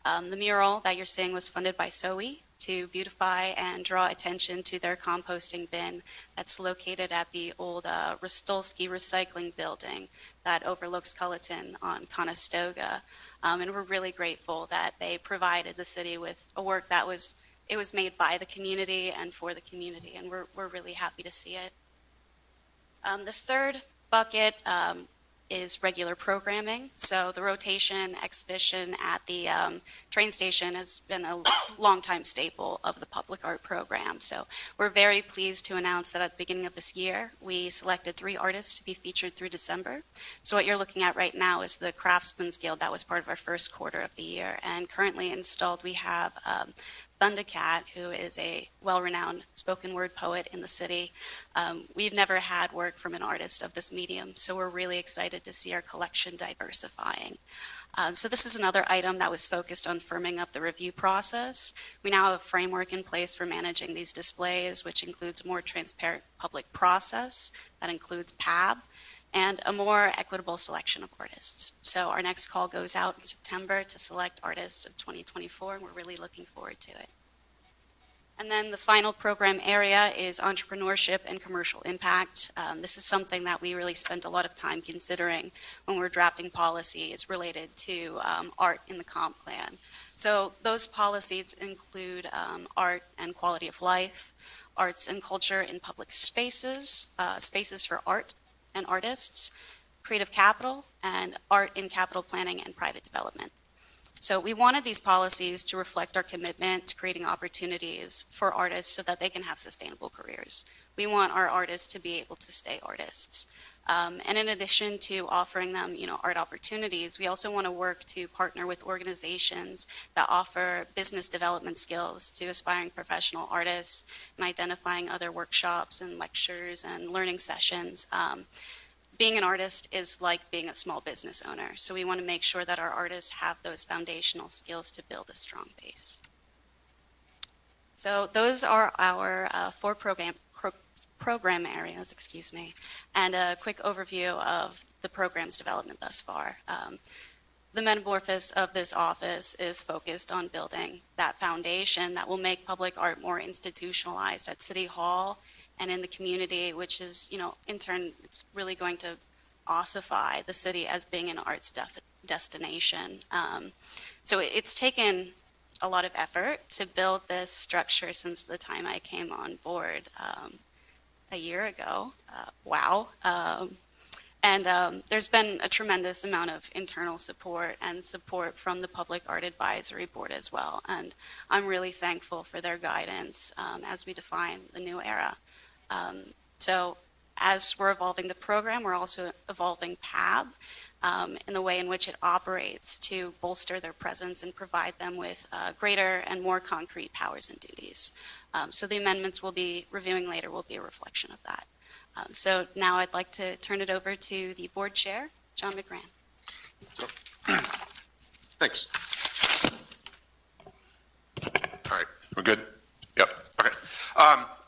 The mural that you're seeing was funded by SOE to beautify and draw attention to their composting bin that's located at the old Rostolski Recycling Building that overlooks Culleton on Conestoga. And we're really grateful that they provided the city with a work that was made by the community and for the community, and we're really happy to see it. The third bucket is regular programming. So the rotation exhibition at the train station has been a longtime staple of the public art program. So we're very pleased to announce that at the beginning of this year, we selected 3 artists to be featured through December. So what you're looking at right now is the Craftsman's Guild that was part of our first quarter of the year. And currently installed, we have Thundercat, who is a well-renowned spoken word poet in the city. We've never had work from an artist of this medium, so we're really excited to see our collection diversifying. So this is another item that was focused on firming up the review process. We now have a framework in place for managing these displays, which includes a more transparent public process that includes PAB, and a more equitable selection of artists. So our next call goes out in September to select artists of 2024, and we're really looking forward to it. And then the final program area is entrepreneurship and commercial impact. This is something that we really spent a lot of time considering when we're drafting policies related to art in the comp plan. So those policies include art and quality of life, arts and culture in public spaces, spaces for art and artists, creative capital, and art in capital planning and private development. So we wanted these policies to reflect our commitment to creating opportunities for artists so that they can have sustainable careers. We want our artists to be able to stay artists. And in addition to offering them, art opportunities, we also want to work to partner with organizations that offer business development skills to aspiring professional artists and identifying other workshops and lectures and learning sessions. Being an artist is like being a small business owner, so we want to make sure that our artists have those foundational skills to build a strong base. So those are our 4 program areas, and a quick overview of the program's development thus far. The metamorphosis of this office is focused on building that foundation that will make public art more institutionalized at City Hall and in the community, which is, in turn, it's really going to ossify the city as being an arts destination. So it's taken a lot of effort to build this structure since the time I came on board a year ago. Wow. And there's been a tremendous amount of internal support and support from the Public Art Advisory Board as well. And I'm really thankful for their guidance as we define the new era. So as we're evolving the program, we're also evolving PAB in the way in which it operates to bolster their presence and provide them with greater and more concrete powers and duties. So the amendments we'll be reviewing later will be a reflection of that. So now I'd like to turn it over to the board chair, John McGran. Thanks. All right, we're good? Yep, okay.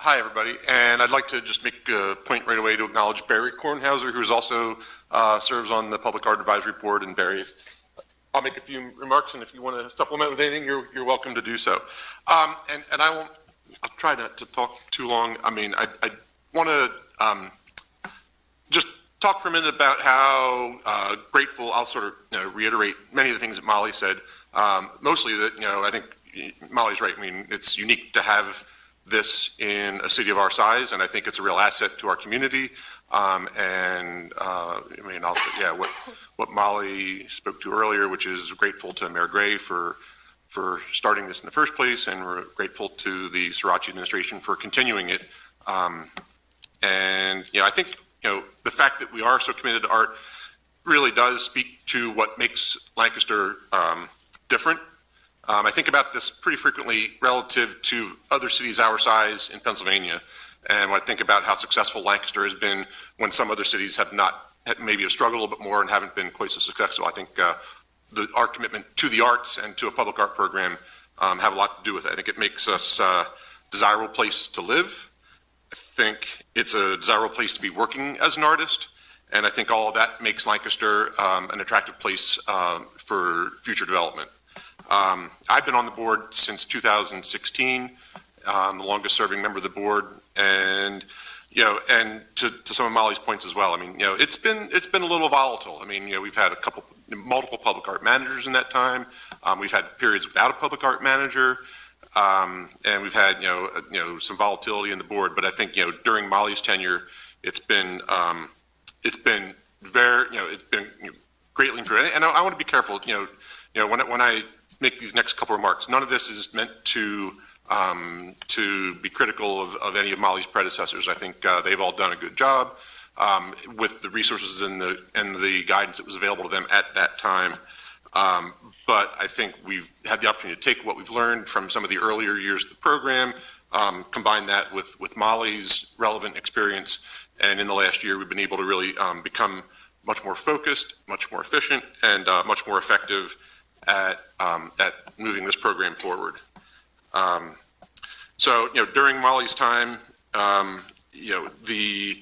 Hi, everybody, and I'd like to just make a point right away to acknowledge Barry Kornhauser, who's also serves on the Public Art Advisory Board. And Barry, I'll make a few remarks, and if you want to supplement with anything, you're welcome to do so. And I'll try not to talk too long. I mean, I want to just talk for a minute about how grateful, I'll sort of reiterate many of the things that Molly said. Mostly that, I think Molly's right. I mean, it's unique to have this in a city of our size, and I think it's a real asset to our community. What Molly spoke to earlier, which is grateful to Mayor Gray for starting this in the first place, and we're grateful to the Sriracha administration for continuing it. I think, the fact that we are so committed to art really does speak to what makes Lancaster different. I think about this pretty frequently relative to other cities our size in Pennsylvania. And when I think about how successful Lancaster has been when some other cities have maybe have struggled a little bit more and haven't been quite so successful, I think our commitment to the arts and to a public art program have a lot to do with it. I think it makes us a desirable place to live. I think it's a desirable place to be working as an artist. And I think all of that makes Lancaster an attractive place for future development. I've been on the board since 2016. I'm the longest serving member of the board. And, and to some of Molly's points as well, I mean, it's been a little volatile. I mean, we've had multiple public art managers in that time. We've had periods without a public art manager. And we've had, some volatility in the board. But I think, during Molly's tenure, it's been greatly improved. And I want to be careful, when I make these next couple remarks, none of this is meant to be critical of any of Molly's predecessors. I think they've all done a good job with the resources and the guidance that was available to them at that time. But I think we've had the opportunity to take what we've learned from some of the earlier years of the program, combine that with Molly's relevant experience, and in the last year we've been able to really become much more focused, much more efficient, and much more effective at moving this program forward. During Molly's time, the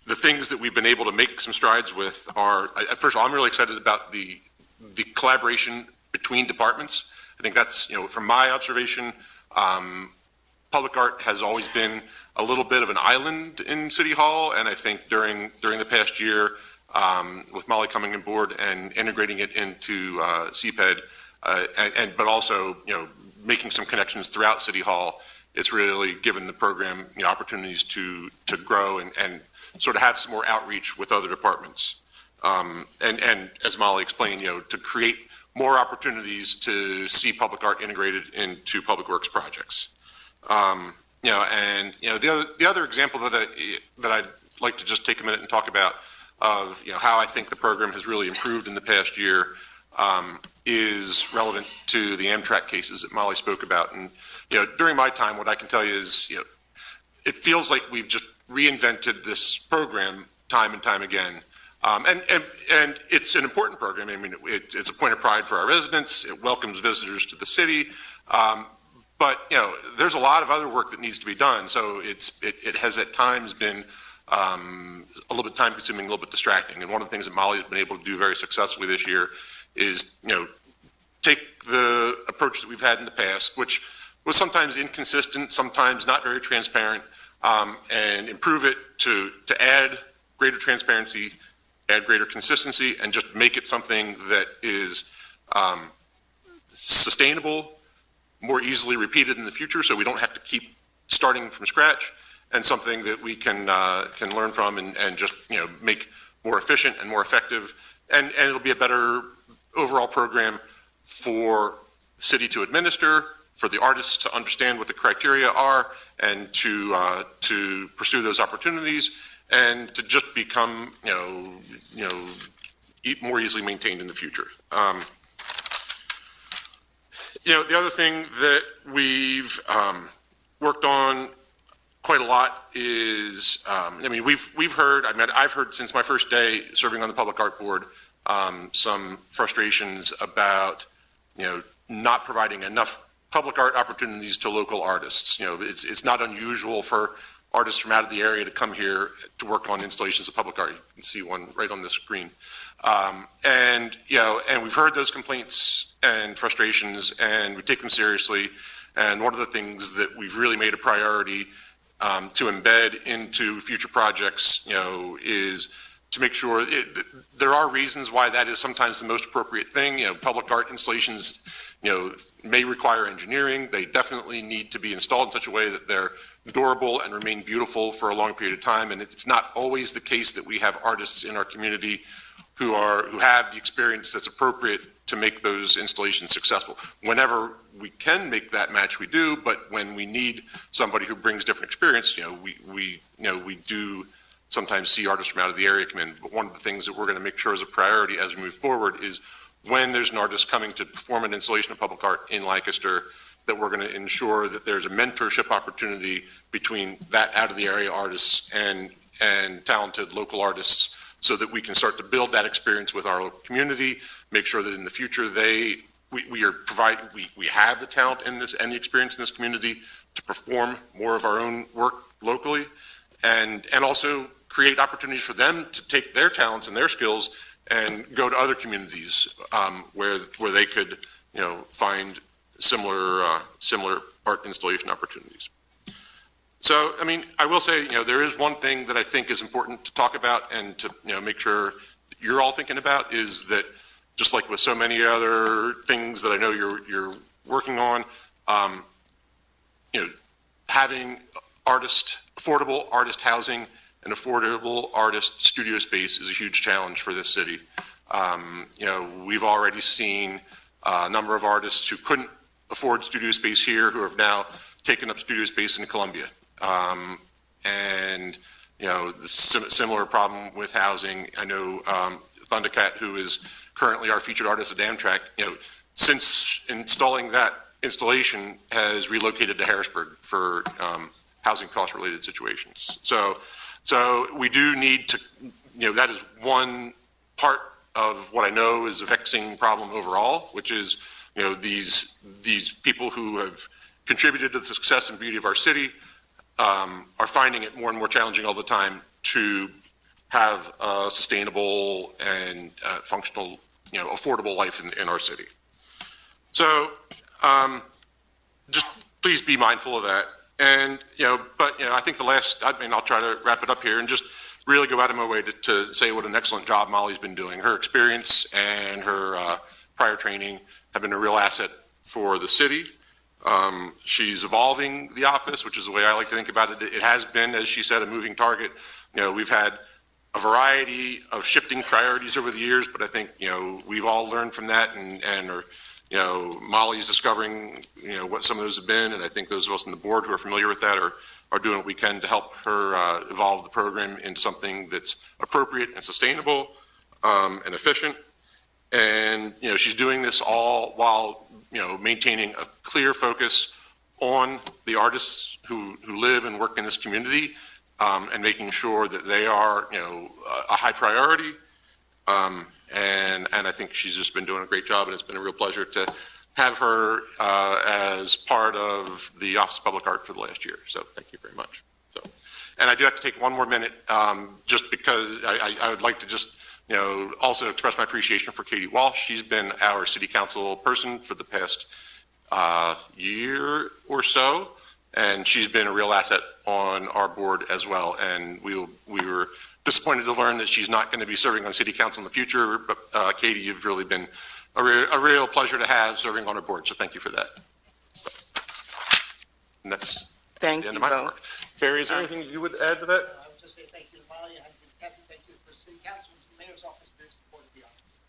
things that we've been able to make some strides with are, first of all, I'm really excited about the collaboration between departments. I think that's, from my observation, public art has always been a little bit of an island in City Hall, and I think during the past year, with Molly coming on board and integrating it into CPED, but also making some connections throughout City Hall, it's really given the program opportunities to grow and sort of have some more outreach with other departments. And as Molly explained, to create more opportunities to see public art integrated into public works projects. The other example that like to just take a minute and talk about of, how I think the program has really improved in the past year, is relevant to the Amtrak cases that Molly spoke about. And, during my time, what I can tell you is, it feels like we've just reinvented this program time and time again. And it's an important program. I mean, it's a point of pride for our residents. It welcomes visitors to the city. But, there's a lot of other work that needs to be done. So it has at times been a little bit time consuming, a little bit distracting. And one of the things that Molly has been able to do very successfully this year is, take the approach that we've had in the past, which was sometimes inconsistent, sometimes not very transparent, and improve it to add greater transparency, add greater consistency, and just make it something that is sustainable, more easily repeated in the future, so we don't have to keep starting from scratch, and something that we can learn from and just make more efficient and more effective, and it'll be a better overall program for the city to administer, for the artists to understand what the criteria are, and to pursue those opportunities, and to just become more easily maintained in the future. The other thing that we've worked on quite a lot is, I've heard since my first day serving on the Public Art Board, some frustrations about, not providing enough public art opportunities to local artists. It's not unusual for artists from out of the area to come here to work on installations of public art. You can see one right on the screen. And we've heard those complaints and frustrations, and we take them seriously. And one of the things that we've really made a priority to embed into future projects, is to make sure there are reasons why that is sometimes the most appropriate thing. Public art installations, may require engineering. They definitely need to be installed in such a way that they're durable and remain beautiful for a long period of time. And it's not always the case that we have artists in our community who have the experience that's appropriate to make those installations successful. Whenever we can make that match, we do. But when we need somebody who brings different experience, we do sometimes see artists from out of the area come in. But one of the things that we're going to make sure is a priority as we move forward is when there's an artist coming to perform an installation of public art in Lancaster, that we're going to ensure that there's a mentorship opportunity between that out of the area artists and talented local artists, so that we can start to build that experience with our local community, make sure that in the future we have the talent in this and the experience in this community to perform more of our own work locally, and also create opportunities for them to take their talents and their skills and go to other communities where they could find similar art installation opportunities. So, I will say, there is one thing that I think is important to talk about and to, make sure you're all thinking about, is that just like with so many other things that I know you're working on, having affordable artist housing and affordable artist studio space is a huge challenge for this city. We've already seen a number of artists who couldn't afford studio space here who have now taken up studio space in Columbia. And the similar problem with housing. I know Thundercat, who is currently our featured artist at Amtrak, since installing that installation, has relocated to Harrisburg for housing cost-related situations. So we do need to, that is one part of what I know is a vexing problem overall, which is, these people who have contributed to the success and beauty of our city are finding it more and more challenging all the time to have a sustainable and functional, affordable life in our city. So just please be mindful of that. And, I think I'll try to wrap it up here and just really go out of my way to say what an excellent job Molly's been doing. Her experience and her prior training have been a real asset for the city. She's evolving the office, which is the way I like to think about it. It has been, as she said, a moving target. We've had a variety of shifting priorities over the years, but I think, we've all learned from that and are, Molly's discovering, what some of those have been. And I think those of us on the board who are familiar with that are are doing what we can to help her evolve the program into something that's appropriate and sustainable and efficient. And, she's doing this all while, maintaining a clear focus on the artists who live and work in this community, and making sure that they are, a high priority. And I think she's just been doing a great job, and it's been a real pleasure to have her as part of the Office of Public Art for the last year. So thank you very much. So, and I do have to take one more minute, just because I would like to just, also express my appreciation for Katie Walsh. She's been our city council person for the past year or so, and she's been a real asset on our board as well. And we were disappointed to learn that she's not going to be serving on city council in the future, but Katie, you've really been a real pleasure to have serving on our board, so thank you for that. And that's Thank the end you of my both. part. Barry, is there anything you would add to that? I would just say thank you to Molly, and Kathy, thank you for city council and the mayor's office for your support of the arts.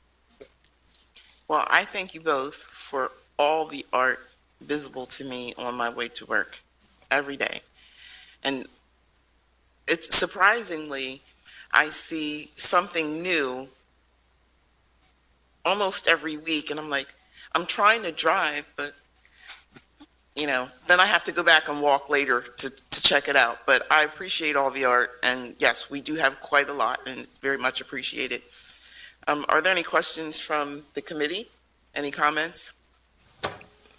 Well, I thank you both for all the art visible to me on my way to work every day. And it's surprisingly, I see something new almost every week, and I'm like, I'm trying to drive, but, then I have to go back and walk later to check it out. But I appreciate all the art, and yes, we do have quite a lot, and it's very much appreciated. Are there any questions from the committee? Any comments?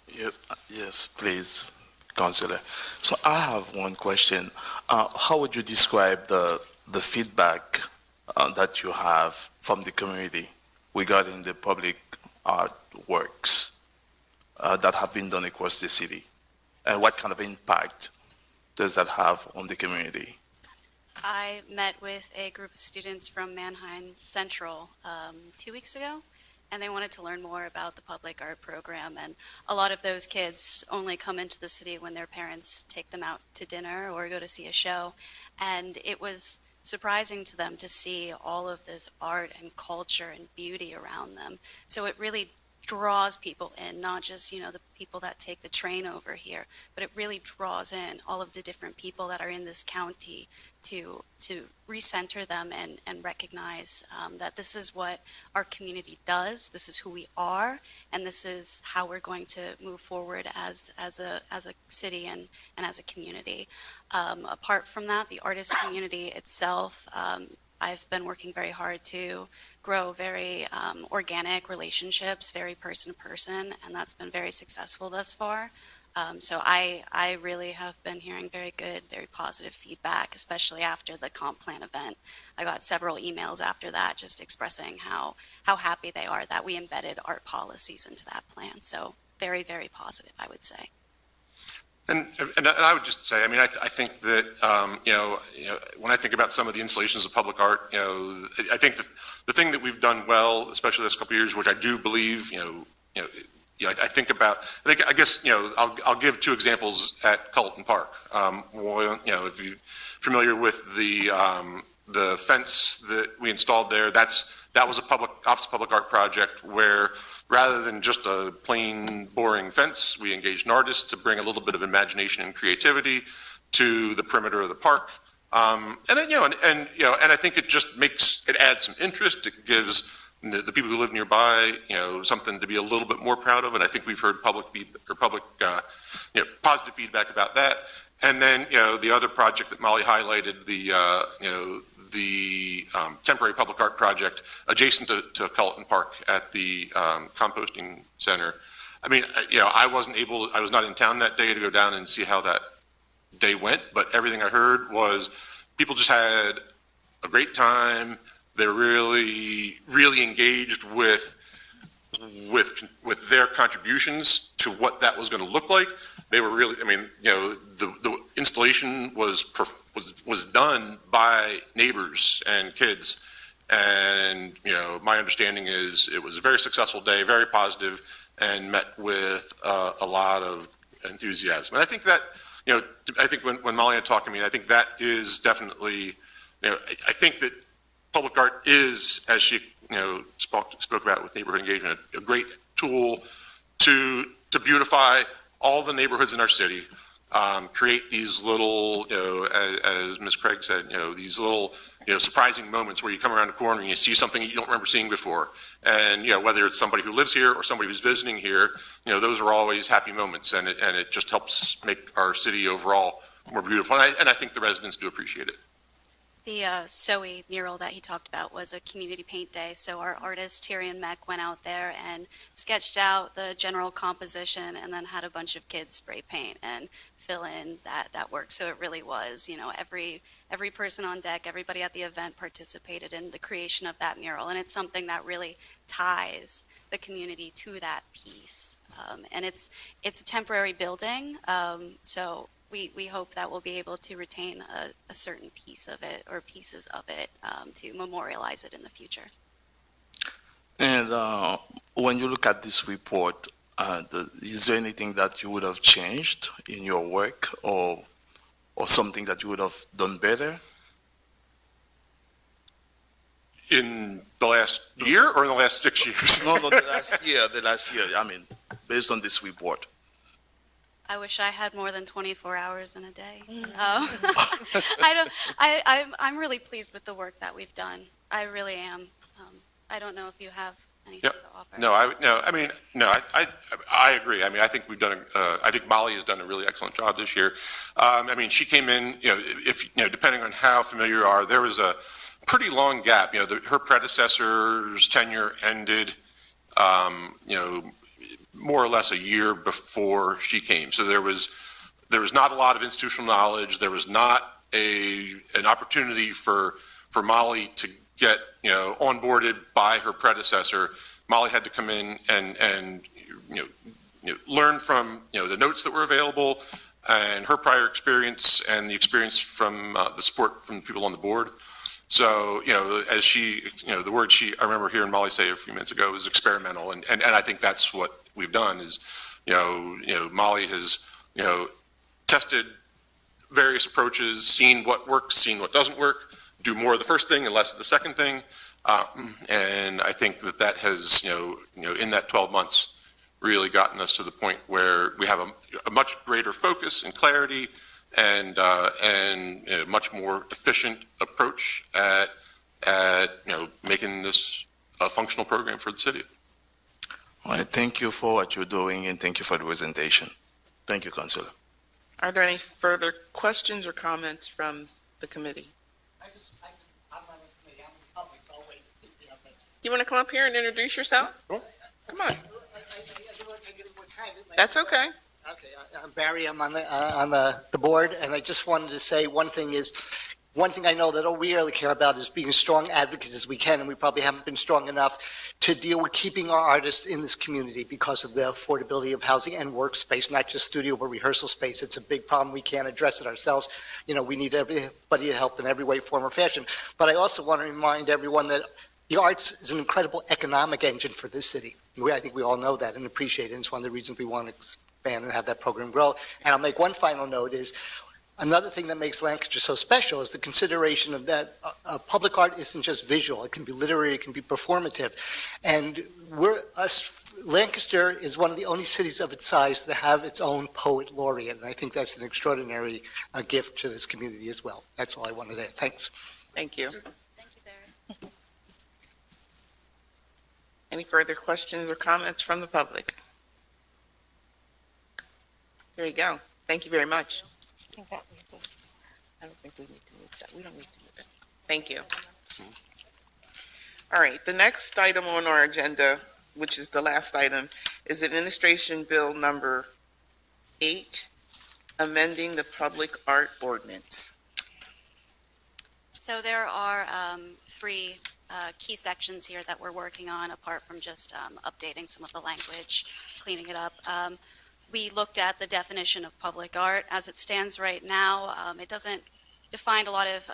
Yes, please, Councillor. So I have one question. How would you describe the feedback that you have from the community regarding the public art works that have been done across the city? And what kind of impact does that have on the community? I met with a group of students from Manheim Central 2 weeks ago, and they wanted to learn more about the public art program. And a lot of those kids only come into the city when their parents take them out to dinner or go to see a show. And it was surprising to them to see all of this art and culture and beauty around them. So it really draws people in, not just, the people that take the train over here, but it really draws in all of the different people that are in this county to recenter them and recognize that this is what our community does, this is who we are, and this is how we're going to move forward as a city and as a community. Apart from that, the artist community itself, I've been working very hard to grow very organic relationships, very person to person, and that's been very successful thus far. So I really have been hearing very good, very positive feedback, especially after the comp plan event. I got several emails after that just expressing how happy they are that we embedded art policies into that plan. So very, very positive, I would say. And I would just say, I think that, when I think about some of the installations of public art, I think the thing that we've done well, especially this couple of years, which I do believe, I guess, I'll give two examples at Culleton Park. If you're familiar with the fence that we installed there, that was a Office of Public Art project where rather than just a plain boring fence, we engaged an artist to bring a little bit of imagination and creativity to the perimeter of the park. And I think it just adds some interest. It gives the people who live nearby, something to be a little bit more proud of. And I think we've heard positive feedback about that. And then, the other project that Molly highlighted, the temporary public art project adjacent to Culleton Park at the composting center. I was not in town that day to go down and see how that day went, but everything I heard was people just had a great time. They're really, really engaged with their contributions to what that was going to look like. They were really, the installation was done by neighbors and kids. And, my understanding is it was a very successful day, very positive, and met with a lot of enthusiasm. And I think that, I think when Molly had talked to me, I think that is definitely, I think that public art is, as she, spoke about with neighborhood engagement, a great tool to beautify all the neighborhoods in our city. create these little, as Ms. Craig said, these little, surprising moments where you come around the corner and you see something you don't remember seeing before. And, whether it's somebody who lives here or somebody who's visiting here, those are always happy moments, and it just helps make our city overall more beautiful. And I think the residents do appreciate it. The Soe mural that he talked about was a community paint day, so our artist Tyrion Meck went out there and sketched out the general composition and then had a bunch of kids spray paint and fill in that work. So it really was, every person on deck, everybody at the event participated in the creation of that mural, and it's something that really ties the community to that piece. And it's a temporary building, so we hope that we'll be able to retain a certain piece of it or pieces of it to memorialize it in the future. And when you look at this report, is there anything that you would have changed in your work or something that you would have done better? In the last year or in the last 6 years? No, the last year, I mean, based on this report. I wish I had more than 24 hours in a day. I'm really pleased with the work that we've done. I really am. I don't know if you have anything to offer. I agree. I think we've done. I think Molly has done a really excellent job this year. She came in. Depending on how familiar you are, there was a pretty long gap. Her predecessor's tenure ended. More or less a year before she came. So there was not a lot of institutional knowledge. There was not an opportunity for Molly to get onboarded by her predecessor. Molly had to come in and learn from the notes that were available and her prior experience and the experience from the support from the people on the board. So, as she, the word I remember hearing Molly say a few minutes ago was experimental. And I think that's what we've done is, Molly has, tested various approaches, seen what works, seen what doesn't work, do more of the first thing and less of the second thing. And I think that has, in that 12 months, really gotten us to the point where we have a much greater focus and clarity and a much more efficient approach at making this a functional program for the city. All right, thank you for what you're doing and thank you for the presentation. Thank you, Councilor. Are there any further questions or comments from the committee? I'm on the committee. I'm in public, so I'll wait and see if you have any. You want to come up here and introduce yourself? Sure. Come on. That's okay. Okay, I'm Barry. I'm on the board, and I just wanted to say one thing I know that we really care about is being as strong advocates as we can, and we probably haven't been strong enough to deal with keeping our artists in this community because of the affordability of housing and workspace, not just studio but rehearsal space. It's a big problem. We can't address it ourselves. We need everybody to help in every way, form, or fashion. But I also want to remind everyone that the arts is an incredible economic engine for this city. I think we all know that and appreciate it. It's one of the reasons we want to expand and have that program grow. And I'll make one final note is, another thing that makes Lancaster so special is the consideration of that public art isn't just visual. It can be literary, it can be performative. And Lancaster is one of the only cities of its size to have its own poet laureate. And I think that's an extraordinary gift to this community as well. That's all I wanted to add. Thanks. Thank you. Thank you, Barry. Any further questions or comments from the public? Here you go. Thank you very much. I don't think we need to move that. We don't need to move it. Thank you. All right, the next item on our agenda, which is the last item, is Administration Bill Number 8, amending the Public Art Ordinance. So there are three key sections here that we're working on, apart from just updating some of the language, cleaning it up. We looked at the definition of public art. As it stands right now, it doesn't define a lot of,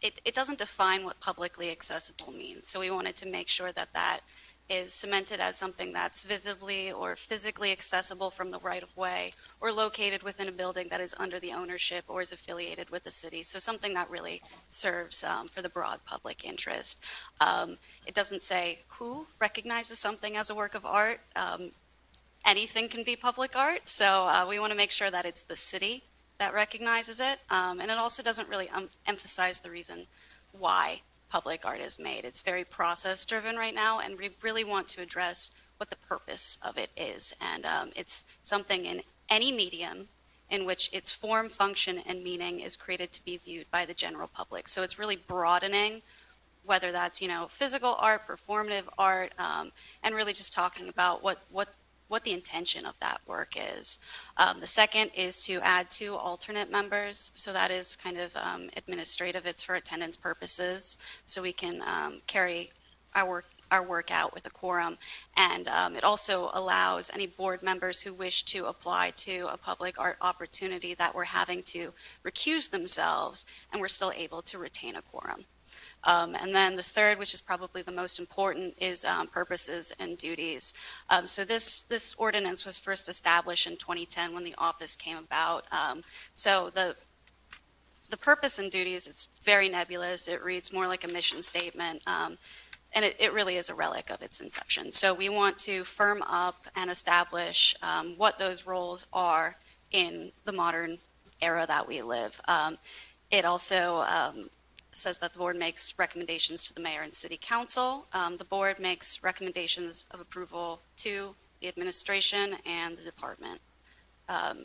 it doesn't define what publicly accessible means. So we wanted to make sure that that is cemented as something that's visibly or physically accessible from the right-of-way or located within a building that is under the ownership or is affiliated with the city. So something that really serves for the broad public interest. It doesn't say who recognizes something as a work of art. anything can be public art. So we want to make sure that it's the city that recognizes it. And it also doesn't really emphasize the reason why public art is made. It's very process-driven right now, and we really want to address what the purpose of it is. And it's something in any medium in which its form, function, and meaning is created to be viewed by the general public. So it's really broadening, whether that's, physical art, performative art, and really just talking about what the intention of that work is. The second is to add 2 alternate members. So that is kind of administrative. It's for attendance purposes. So we can carry our work out with a quorum. And it also allows any board members who wish to apply to a public art opportunity that were having to recuse themselves, and we're still able to retain a quorum. And then the third, which is probably the most important, is purposes and duties. So this ordinance was first established in 2010 when the office came about. So the purpose and duties, it's very nebulous. It reads more like a mission statement. And it really is a relic of its inception. So we want to firm up and establish what those roles are in the modern era that we live. It also says that the board makes recommendations to the mayor and city council. The board makes recommendations of approval to the administration and the department,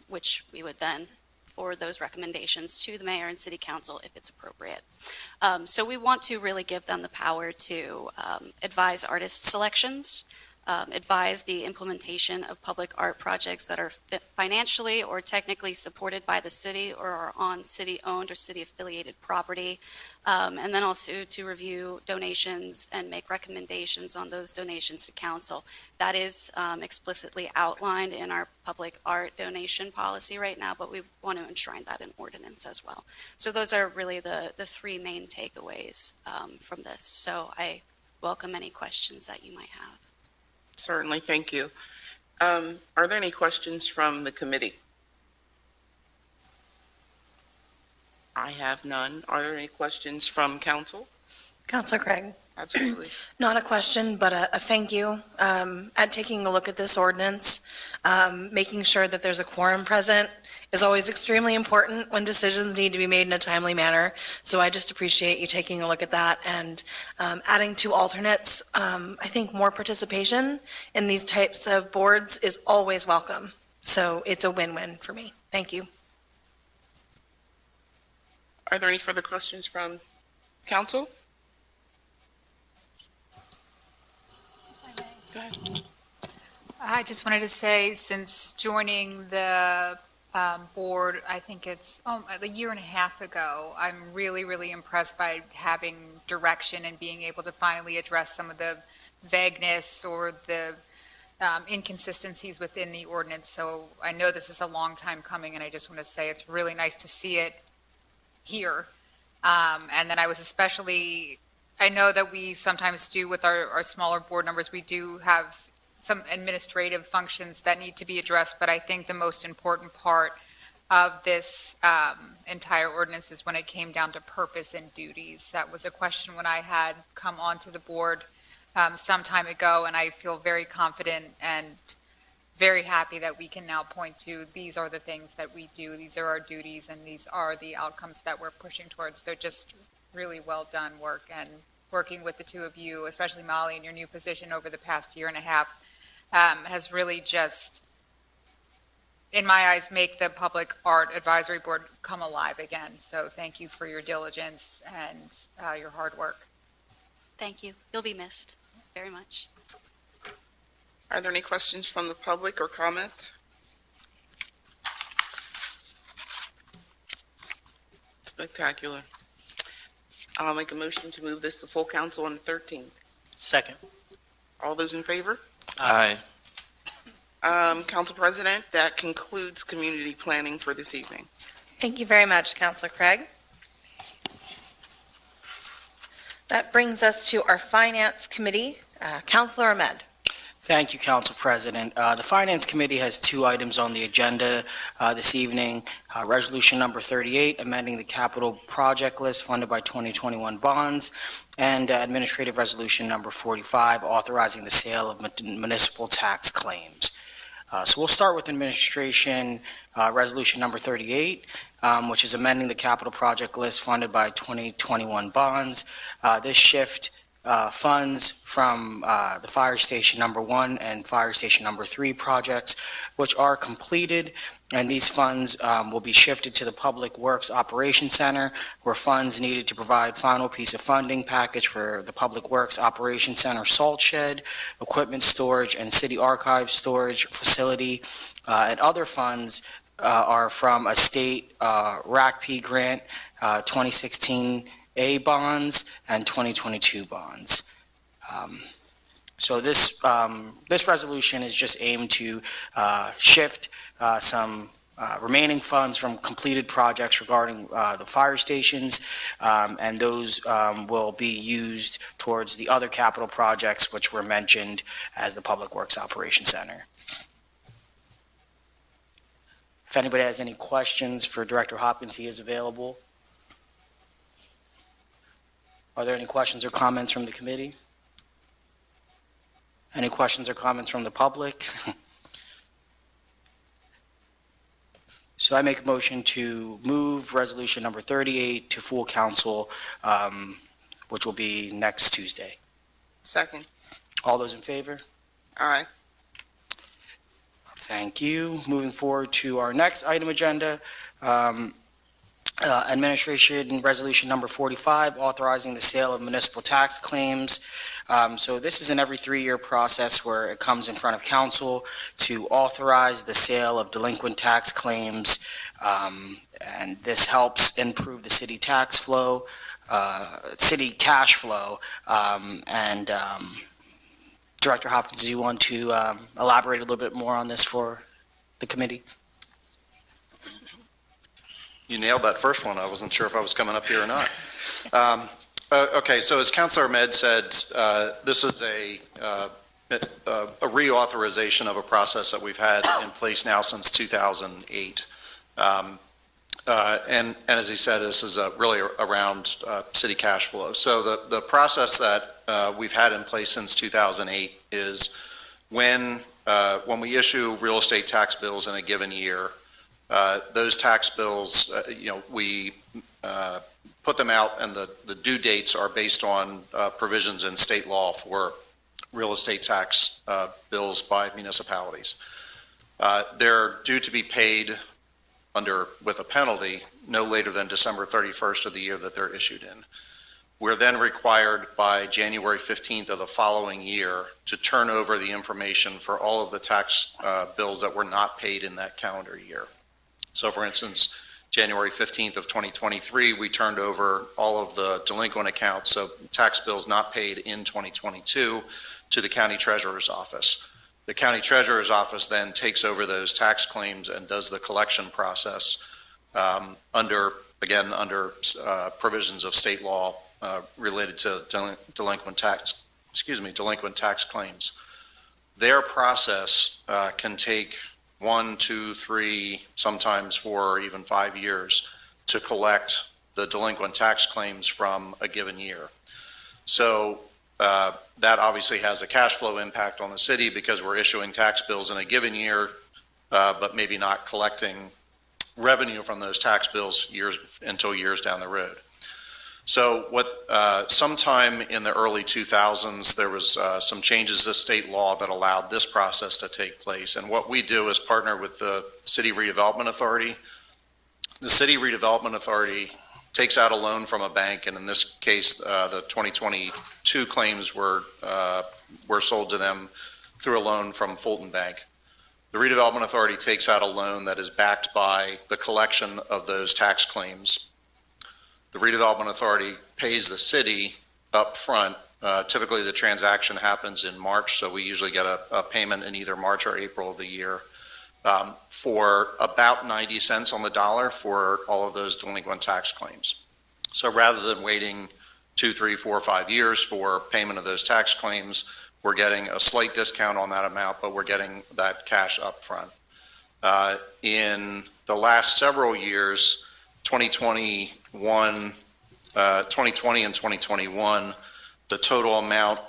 which we would then forward those recommendations to the mayor and city council if it's appropriate. So we want to really give them the power to advise artist selections, advise the implementation of public art projects that are financially or technically supported by the city or are on city-owned or city-affiliated property, and then also to review donations and make recommendations on those donations to council. That is explicitly outlined in our public art donation policy right now, but we want to enshrine that in ordinance as well. So those are really the 3 main takeaways from this. So I welcome any questions that you might have. Certainly, thank you. Are there any questions from the committee? I have none. Are there any questions from council? Counselor Craig? Absolutely. Not a question, but a thank you at taking a look at this ordinance. Making sure that there's a quorum present is always extremely important when decisions need to be made in a timely manner. So I just appreciate you taking a look at that and adding 2 alternates. I think more participation in these types of boards is always welcome. So it's a win-win for me. Thank you. Are there any further questions from council? Go ahead. I just wanted to say, since joining the board, I think it's a year and a half ago, I'm really, really impressed by having direction and being able to finally address some of the vagueness or the inconsistencies within the ordinance. So I know this is a long time coming, and I just want to say it's really nice to see it here. And then I was especially, I know that we sometimes do with our smaller board numbers, we do have some administrative functions that need to be addressed, but I think the most important part of this entire ordinance is when it came down to purpose and duties. That was a question when I had come onto the board some time ago, and I feel very confident and very happy that we can now point to, these are the things that we do, these are our duties, and these are the outcomes that we're pushing towards. So just really well done work, and working with the 2 of you, especially Molly in your new position over the past year and a half, has really just, in my eyes, make the Public Art Advisory Board come alive again. So thank you for your diligence and your hard work. Thank you. You'll be missed very much. Are there any questions from the public or comments? Spectacular. I'll make a motion to move this to full council on the 13th. Second. All those in favor? Aye. Council President, that concludes community planning for this evening. Thank you very much, Counselor Craig. That brings us to our Finance Committee. Counselor Ahmed. Thank you, Council President. The Finance Committee has 2 items on the agenda this evening. Resolution number 38, amending the capital project list funded by 2021 bonds, and Administrative Resolution number 45, authorizing the sale of municipal tax claims. So we'll start with Administration Resolution Number 38, which is amending the capital project list funded by 2021 bonds. This shift funds from the Fire Station Number 1 and Fire Station Number 3 projects, which are completed, and these funds will be shifted to the Public Works Operations Center, where funds needed to provide final piece of funding package for the Public Works Operations Center salt shed, equipment storage, and city archive storage facility, and other funds are from a state RACP grant, 2016 A bonds and 2022 bonds. So this resolution is just aimed to shift some remaining funds from completed projects regarding the fire stations, and those will be used towards the other capital projects which were mentioned as the Public Works Operations Center. If anybody has any questions for Director Hopkins, he is available. Are there any questions or comments from the committee? Any questions or comments from the public? So I make a motion to move resolution number 38 to full council, which will be next Tuesday. Second. All those in favor? Aye. Thank you. Moving forward to our next item agenda, Administration Resolution Number 45, authorizing the sale of municipal tax claims. So this is an every 3-year process where it comes in front of council to authorize the sale of delinquent tax claims. And this helps improve the city tax flow, city cash flow. Director Hopkins, do you want to elaborate a little bit more on this for the committee? You nailed that first one. I wasn't sure if I was coming up here or not. Okay, so as Councilor Ahmed said, this is a reauthorization of a process that we've had in place now since 2008. And as he said, this is really around city cash flow. So the process that we've had in place since 2008 is when we issue real estate tax bills in a given year, those tax bills, we put them out, and the due dates are based on provisions in state law for real estate tax bills by municipalities. They're due to be paid with a penalty no later than December 31st of the year that they're issued in. We're then required by January 15th of the following year to turn over the information for all of the tax bills that were not paid in that calendar year. So for instance, January 15th of 2023, we turned over all of the delinquent accounts, so tax bills not paid in 2022, to the county treasurer's office. The county treasurer's office then takes over those tax claims and does the collection process under provisions of state law related to delinquent tax claims. Their process can take 1, 2, 3, sometimes 4, or even 5 years to collect the delinquent tax claims from a given year. So that obviously has a cash flow impact on the city because we're issuing tax bills in a given year, but maybe not collecting revenue from those tax bills until years down the road. So sometime in the early 2000s, there was some changes to state law that allowed this process to take place. And what we do is partner with the City Redevelopment Authority. The City Redevelopment Authority takes out a loan from a bank, and in this case, the 2022 claims were sold to them through a loan from Fulton Bank. The Redevelopment Authority takes out a loan that is backed by the collection of those tax claims. The Redevelopment Authority pays the city up front. Typically, the transaction happens in March, so we usually get a payment in either March or April of the year for about 90 cents on the dollar for all of those delinquent tax claims. So rather than waiting 2, 3, 4, 5 years for payment of those tax claims, we're getting a slight discount on that amount, but we're getting that cash up front. In the last several years, 2020 and 2021, the total amount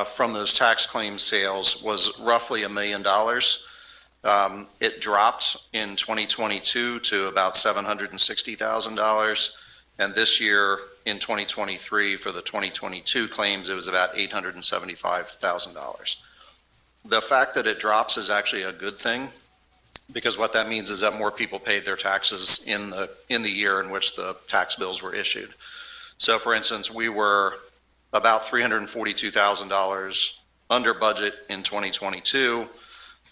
from those tax claim sales was roughly $1 million. It dropped in 2022 to about $760,000. And this year, in 2023, for the 2022 claims, it was about $875,000. The fact that it drops is actually a good thing, because what that means is that more people paid their taxes in the year in which the tax bills were issued. So for instance, we were about $342,000 under budget in 2022,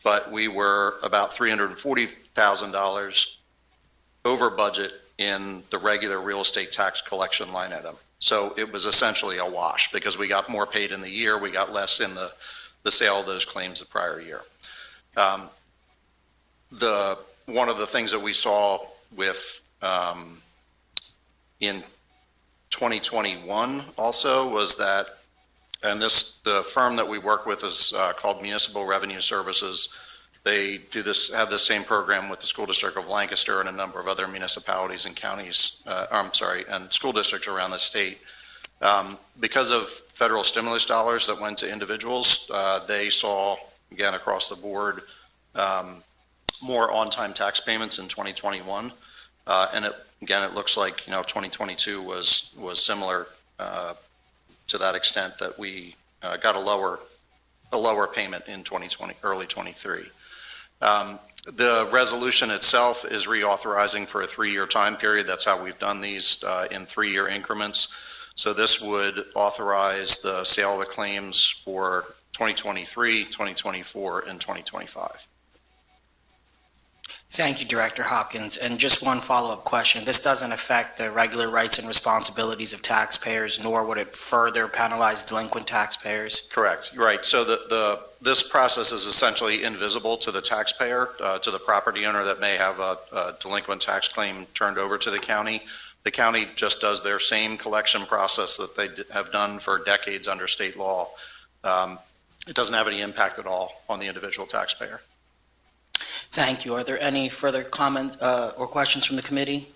but we were about $340,000 over budget in the regular real estate tax collection line item. So it was essentially a wash, because we got more paid in the year, we got less in the sale of those claims the prior year. One of the things that we saw with in 2021 also was that, and the firm that we work with is called Municipal Revenue Services. They have the same program with the School District of Lancaster and a number of other municipalities and counties, and school districts around the state. Because of federal stimulus dollars that went to individuals, they saw, again, across the board, more on-time tax payments in 2021. And it looks like, 2022 was similar to that extent, that we got a lower payment in 2020, early 23. The resolution itself is reauthorizing for a 3-year time period. That's how we've done these in 3-year increments. So this would authorize the sale of the claims for 2023, 2024, and 2025. Thank you, Director Hopkins. And just one follow-up question. This doesn't affect the regular rights and responsibilities of taxpayers, nor would it further penalize delinquent taxpayers? Correct. Right. So this process is essentially invisible to the taxpayer, to the property owner that may have a delinquent tax claim turned over to the county. The county just does their same collection process that they have done for decades under state law. It doesn't have any impact at all on the individual taxpayer. Thank you. Are there any further comments or questions from the committee?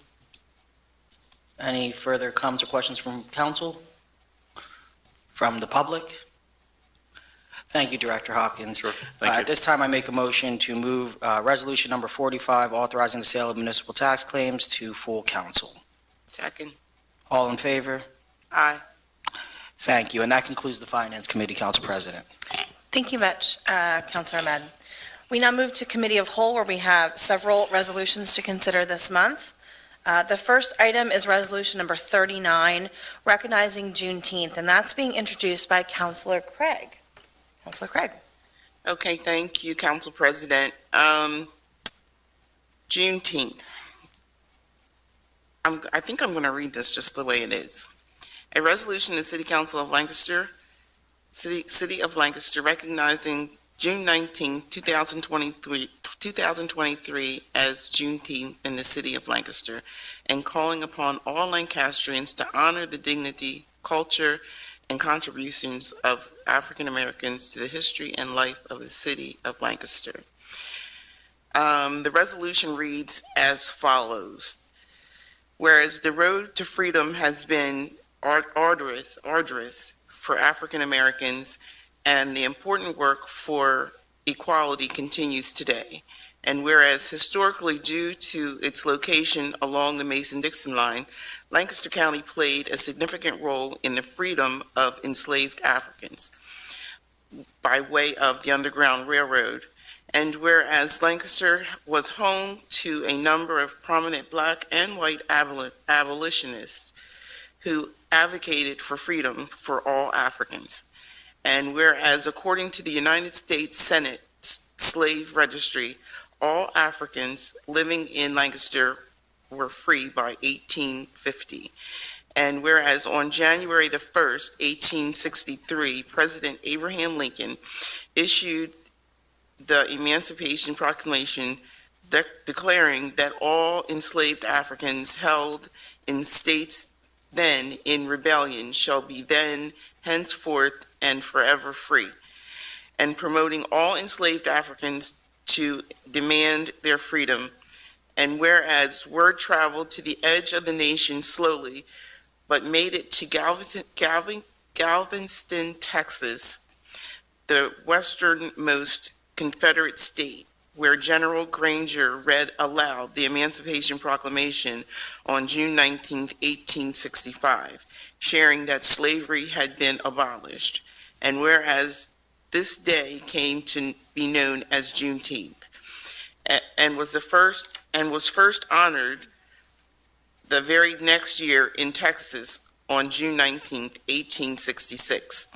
Any further comments or questions from council? From the public? Thank you, Director Hopkins. Sure. Thank you. At this time, I make a motion to move resolution number 45, authorizing the sale of municipal tax claims, to full council. Second. All in favor? Aye. Thank you. And that concludes the Finance Committee, Council President. Thank you much, Councilor Ahmed. We now move to Committee of Whole, where we have several resolutions to consider this month. The first item is Resolution number 39, recognizing Juneteenth, and that's being introduced by Councilor Craig. Councilor Craig. Okay, thank you, Council President. Juneteenth. I think I'm going to read this just the way it is. A resolution of the City Council of Lancaster, City of Lancaster, recognizing June 19, 2023 as Juneteenth in the City of Lancaster, and calling upon all Lancastrians to honor the dignity, culture, and contributions of African Americans to the history and life of the City of Lancaster. The resolution reads as follows. Whereas the road to freedom has been arduous for African Americans, and the important work for equality continues today. And whereas historically, due to its location along the Mason-Dixon line, Lancaster County played a significant role in the freedom of enslaved Africans by way of the Underground Railroad. And whereas Lancaster was home to a number of prominent Black and white abolitionists who advocated for freedom for all Africans. And whereas according to the United States Senate Slave Registry, all Africans living in Lancaster were free by 1850. And whereas on January the 1st, 1863, President Abraham Lincoln issued the Emancipation Proclamation declaring that all enslaved Africans held in states then in rebellion shall be then, henceforth, and forever free, and promoting all enslaved Africans to demand their freedom. And whereas word traveled to the edge of the nation slowly, but made it to Galveston, Texas, the westernmost Confederate state, where General Granger read aloud the Emancipation Proclamation on June 19, 1865, sharing that slavery had been abolished, and whereas this day came to be known as Juneteenth, and was first honored the very next year in Texas on June 19, 1866,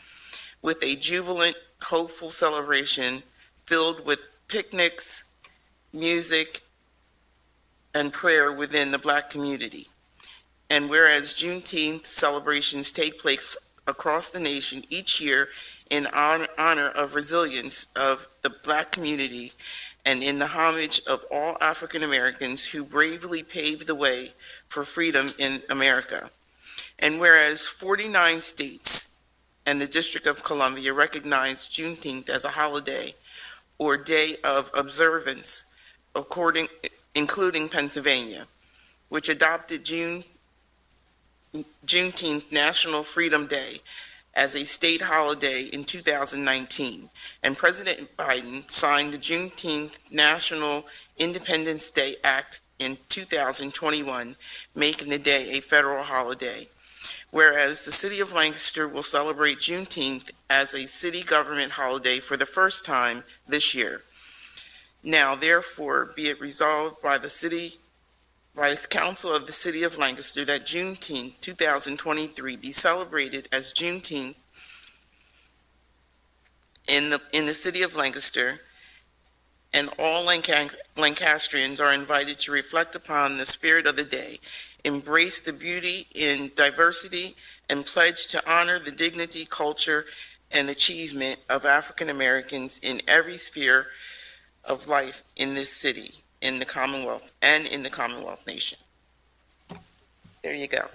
with a jubilant, hopeful celebration filled with picnics, music, and prayer within the Black community. And whereas Juneteenth celebrations take place across the nation each year in honor of resilience of the Black community and in the homage of all African Americans who bravely paved the way for freedom in America. And whereas 49 states and the District of Columbia recognize Juneteenth as a holiday or day of observance, including Pennsylvania, which adopted Juneteenth National Freedom Day as a state holiday in 2019, and President Biden signed the Juneteenth National Independence Day Act in 2021, making the day a federal holiday. Whereas the City of Lancaster will celebrate Juneteenth as a city government holiday for the first time this year. Now, therefore, be it resolved by the Council of the City of Lancaster that Juneteenth 2023 be celebrated as Juneteenth in the City of Lancaster, and all Lancastrians are invited to reflect upon the spirit of the day, embrace the beauty in diversity, and pledge to honor the dignity, culture, and achievement of African Americans in every sphere of life in this city, in the Commonwealth, and in the Commonwealth nation. There you go.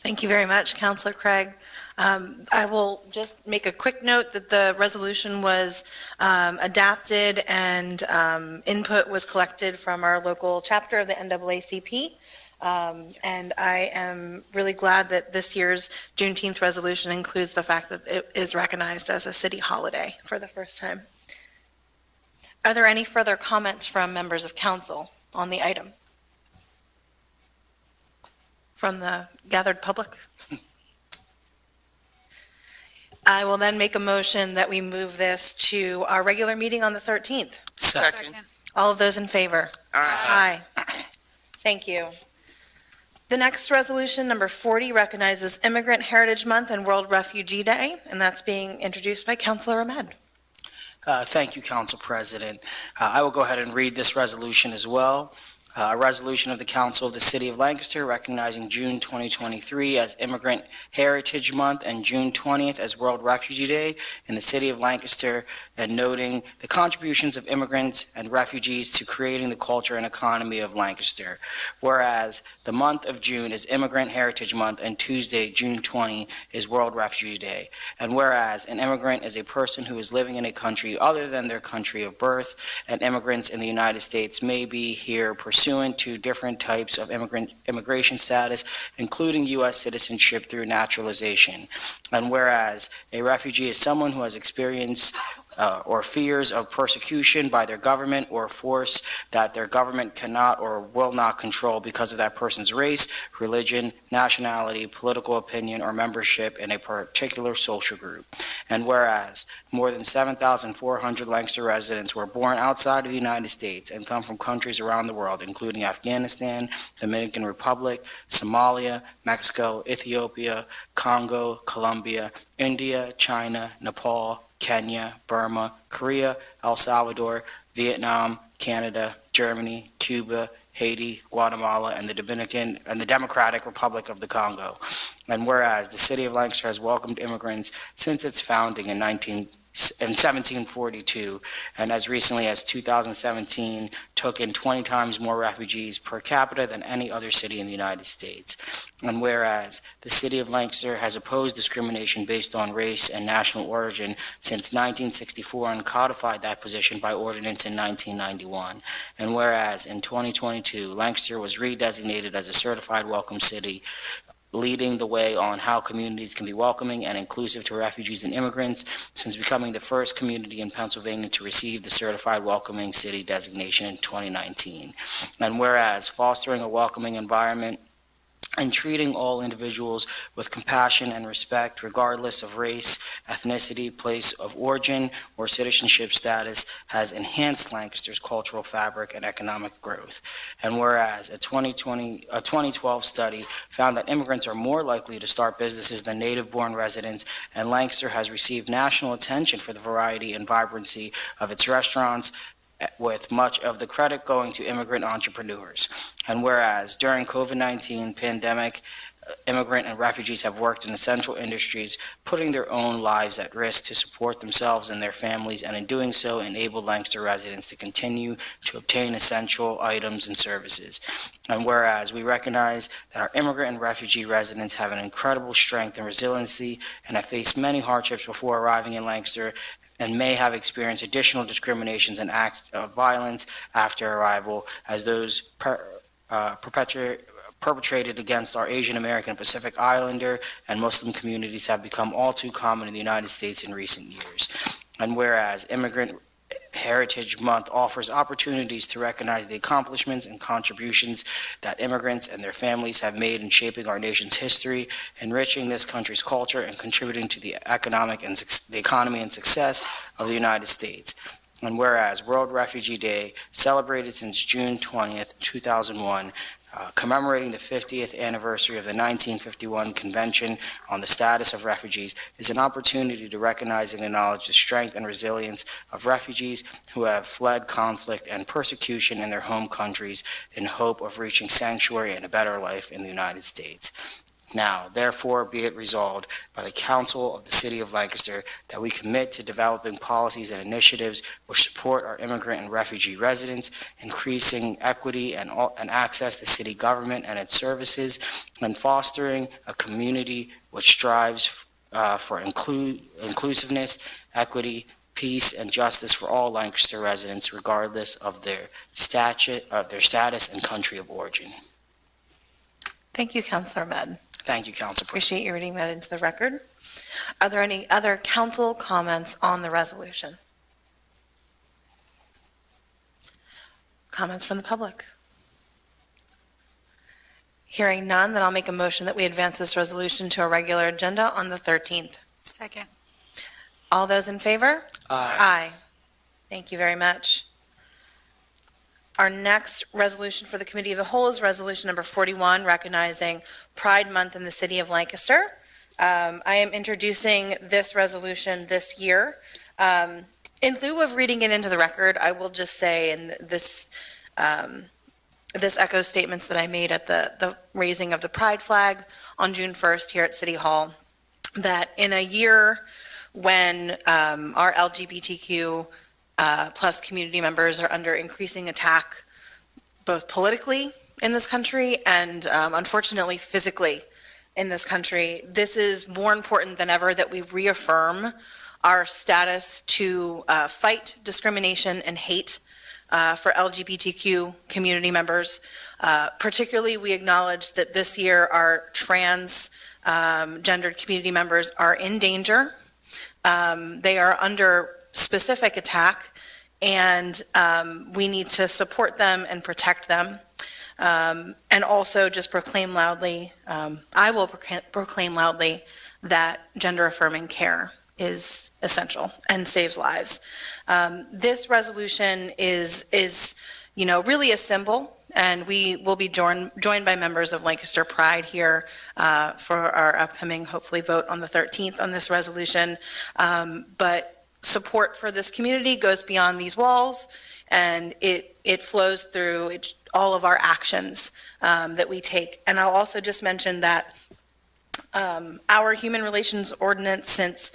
Thank you very much, Councilor Craig. I will just make a quick note that the resolution was adapted and input was collected from our local chapter of the NAACP. And I am really glad that this year's Juneteenth resolution includes the fact that it is recognized as a city holiday for the first time. Are there any further comments from members of council on the item? From the gathered public? I will then make a motion that we move this to our regular meeting on the 13th. Second. All of those in favor? Aye. Thank you. The next resolution, number 40, recognizes Immigrant Heritage Month and World Refugee Day, and that's being introduced by Councilor Ahmed. Thank you, Council President. I will go ahead and read this resolution as well. A resolution of the Council of the City of Lancaster recognizing June 2023 as Immigrant Heritage Month and June 20th as World Refugee Day in the City of Lancaster, and noting the contributions of immigrants and refugees to creating the culture and economy of Lancaster. Whereas the month of June is Immigrant Heritage Month and Tuesday, June 20, is World Refugee Day. And whereas an immigrant is a person who is living in a country other than their country of birth, and immigrants in the United States may be here pursuant to different types of immigration status, including U.S. citizenship through naturalization. And whereas a refugee is someone who has experienced or fears of persecution by their government or force that their government cannot or will not control because of that person's race, religion, nationality, political opinion, or membership in a particular social group. And whereas more than 7,400 Lancaster residents were born outside of the United States and come from countries around the world, including Afghanistan, Dominican Republic, Somalia, Mexico, Ethiopia, Congo, Colombia, India, China, Nepal, Kenya, Burma, Korea, El Salvador, Vietnam, Canada, Germany, Cuba, Haiti, Guatemala, and the Democratic Republic of the Congo. And whereas the City of Lancaster has welcomed immigrants since its founding in 1742, and as recently as 2017 took in 20 times more refugees per capita than any other city in the United States. And whereas the City of Lancaster has opposed discrimination based on race and national origin since 1964 and codified that position by ordinance in 1991. And whereas in 2022, Lancaster was redesignated as a certified welcome city leading the way on how communities can be welcoming and inclusive to refugees and immigrants since becoming the first community in Pennsylvania to receive the Certified Welcoming City designation in 2019. And whereas fostering a welcoming environment and treating all individuals with compassion and respect, regardless of race, ethnicity, place of origin, or citizenship status, has enhanced Lancaster's cultural fabric and economic growth. And whereas a 2012 study found that immigrants are more likely to start businesses than native-born residents, and Lancaster has received national attention for the variety and vibrancy of its restaurants, with much of the credit going to immigrant entrepreneurs. And whereas during COVID-19 pandemic, immigrant and refugees have worked in essential industries, putting their own lives at risk to support themselves and their families, and in doing so enabled Lancaster residents to continue to obtain essential items and services. And whereas we recognize that our immigrant and refugee residents have an incredible strength and resiliency and have faced many hardships before arriving in Lancaster, and may have experienced additional discriminations and acts of violence after arrival, as those perpetrated against our Asian American, Pacific Islander, and Muslim communities have become all too common in the United States in recent years. And whereas Immigrant Heritage Month offers opportunities to recognize the accomplishments and contributions that immigrants and their families have made in shaping our nation's history, enriching this country's culture, and contributing to the economy and success of the United States. And whereas World Refugee Day, celebrated since June 20th, 2001, commemorating the 50th anniversary of the 1951 Convention on the Status of Refugees, is an opportunity to recognize and acknowledge the strength and resilience of refugees who have fled conflict and persecution in their home countries in hope of reaching sanctuary and a better life in the United States. Now, therefore, be it resolved by the Council of the City of Lancaster that we commit to developing policies and initiatives which support our immigrant and refugee residents, increasing equity and access to city government and its services, and fostering a community which strives for inclusiveness, equity, peace, and justice for all Lancaster residents, regardless of their status and country of origin. Thank you, Councilor Med. Thank you, Council President. Appreciate you reading that into the record. Are there any other council comments on the resolution? Comments from the public? Hearing none, then I'll make a motion that we advance this resolution to a regular agenda on the 13th. Second. All those in favor? Aye. Thank you very much. Our next resolution for the Committee of the Whole is Resolution Number 41, recognizing Pride Month in the City of Lancaster. I am introducing this resolution this year. In lieu of reading it into the record, I will just say, and this echoes statements that I made at the raising of the Pride flag on June 1st here at City Hall, that in a year when our LGBTQ plus community members are under increasing attack, both politically in this country and unfortunately physically in this country, this is more important than ever that we reaffirm our status to fight discrimination and hate for LGBTQ community members. Particularly, we acknowledge that this year our trans gendered community members are in danger. They are under specific attack, and we need to support them and protect them. And also just proclaim loudly, I will proclaim loudly that gender-affirming care is essential and saves lives. This resolution is really a symbol, and we will be joined by members of Lancaster Pride here for our upcoming, hopefully, vote on the 13th on this resolution. But support for this community goes beyond these walls, and it flows through all of our actions that we take. And I'll also just mention that our Human Relations Ordinance since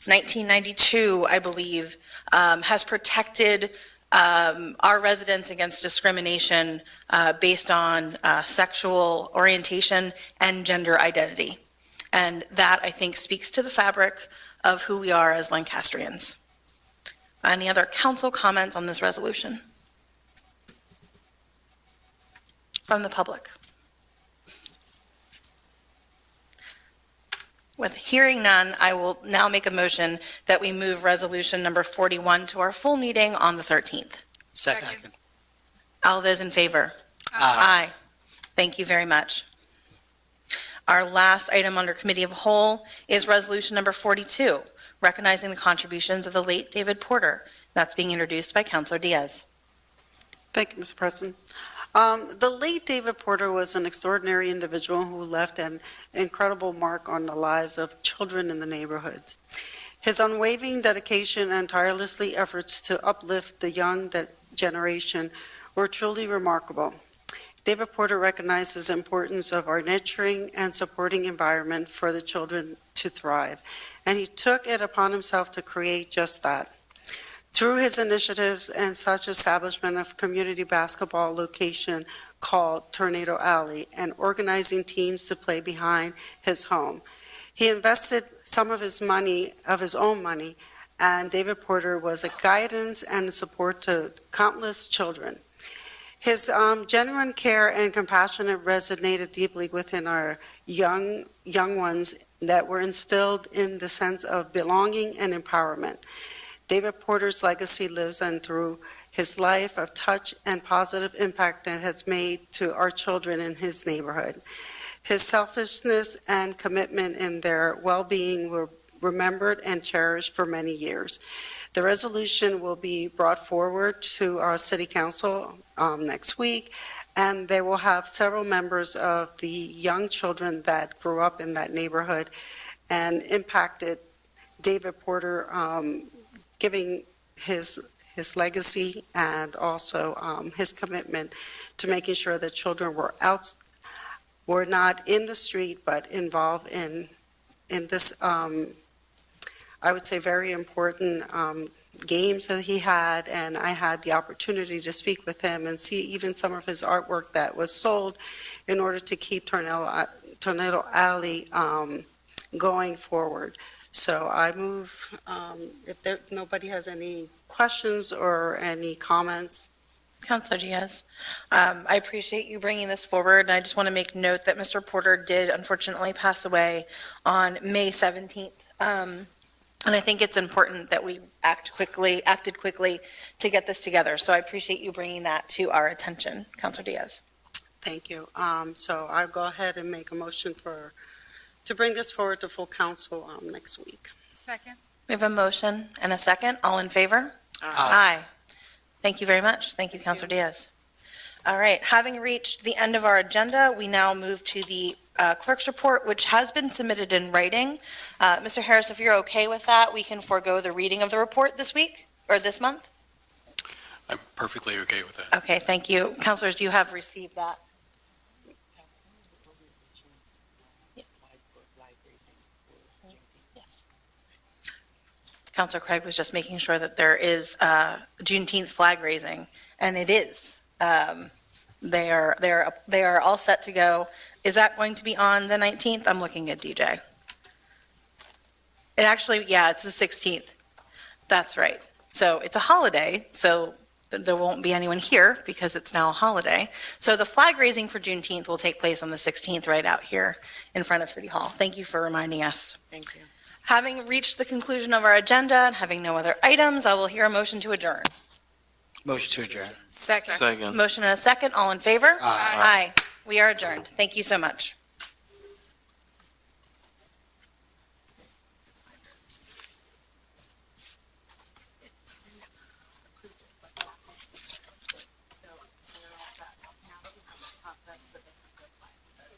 1992, I believe, has protected our residents against discrimination based on sexual orientation and gender identity. And that, I think, speaks to the fabric of who we are as Lancastrians. Any other council comments on this resolution? From the public? With hearing none, I will now make a motion that we move resolution number 41 to our full meeting on the 13th. Second. All those in favor? Aye. Thank you very much. Our last item under Committee of Whole is resolution number 42, recognizing the contributions of the late David Porter. That's being introduced by Councilor Diaz. Thank you, Mr. President. The late David Porter was an extraordinary individual who left an incredible mark on the lives of children in the neighborhoods. His unwavering dedication and tirelessly efforts to uplift the young generation were truly remarkable. David Porter recognizes the importance of our nurturing and supporting environment for the children to thrive, and he took it upon himself to create just that. Through his initiatives and such establishment of community basketball location called Tornado Alley and organizing teams to play behind his home, he invested some of his own money, and David Porter was a guidance and support to countless children. His genuine care and compassion resonated deeply within our young ones that were instilled in the sense of belonging and empowerment. David Porter's legacy lives on through his life of touch and positive impact that has made to our children in his neighborhood. His selfishness and commitment in their well-being were remembered and cherished for many years. The resolution will be brought forward to our city council next week, and they will have several members of the young children that grew up in that neighborhood and impacted David Porter, giving his legacy and also his commitment to making sure that children were not in the street but involved in this I would say very important games that he had, and I had the opportunity to speak with him and see even some of his artwork that was sold in order to keep Tornado Alley going forward. So I move, if nobody has any questions or any comments. Councilor Diaz, I appreciate you bringing this forward, and I just want to make note that Mr. Porter did unfortunately pass away on May 17th. And I think it's important that we acted quickly to get this together. So I appreciate you bringing that to our attention, Councilor Diaz. Thank you. So I'll go ahead and make a motion to bring this forward to full council next week. Second. We have a motion and a second. All in favor? Aye. Thank you very much. Thank you, Councilor Diaz. All right, having reached the end of our agenda, we now move to the clerk's report, which has been submitted in writing. Mr. Harris, if you're okay with that, we can forego the reading of the report this week or this month? I'm perfectly okay with that. Okay, thank you. Councilors, do you have received that? Yes. Councilor Craig was just making sure that there is Juneteenth flag raising, and it is. They are all set to go. Is that going to be on the 19th? I'm looking at DJ. It actually, yeah, it's the 16th. That's right. So it's a holiday, so there won't be anyone here because it's now a holiday. So the flag raising for Juneteenth will take place on the 16th right out here in front of City Hall. Thank you for reminding us. Thank you. Having reached the conclusion of our agenda and having no other items, I will hear a motion to adjourn. Motion to adjourn. Second. Second. Motion and a second. All in favor? Aye. Aye. We are adjourned. Thank you so much.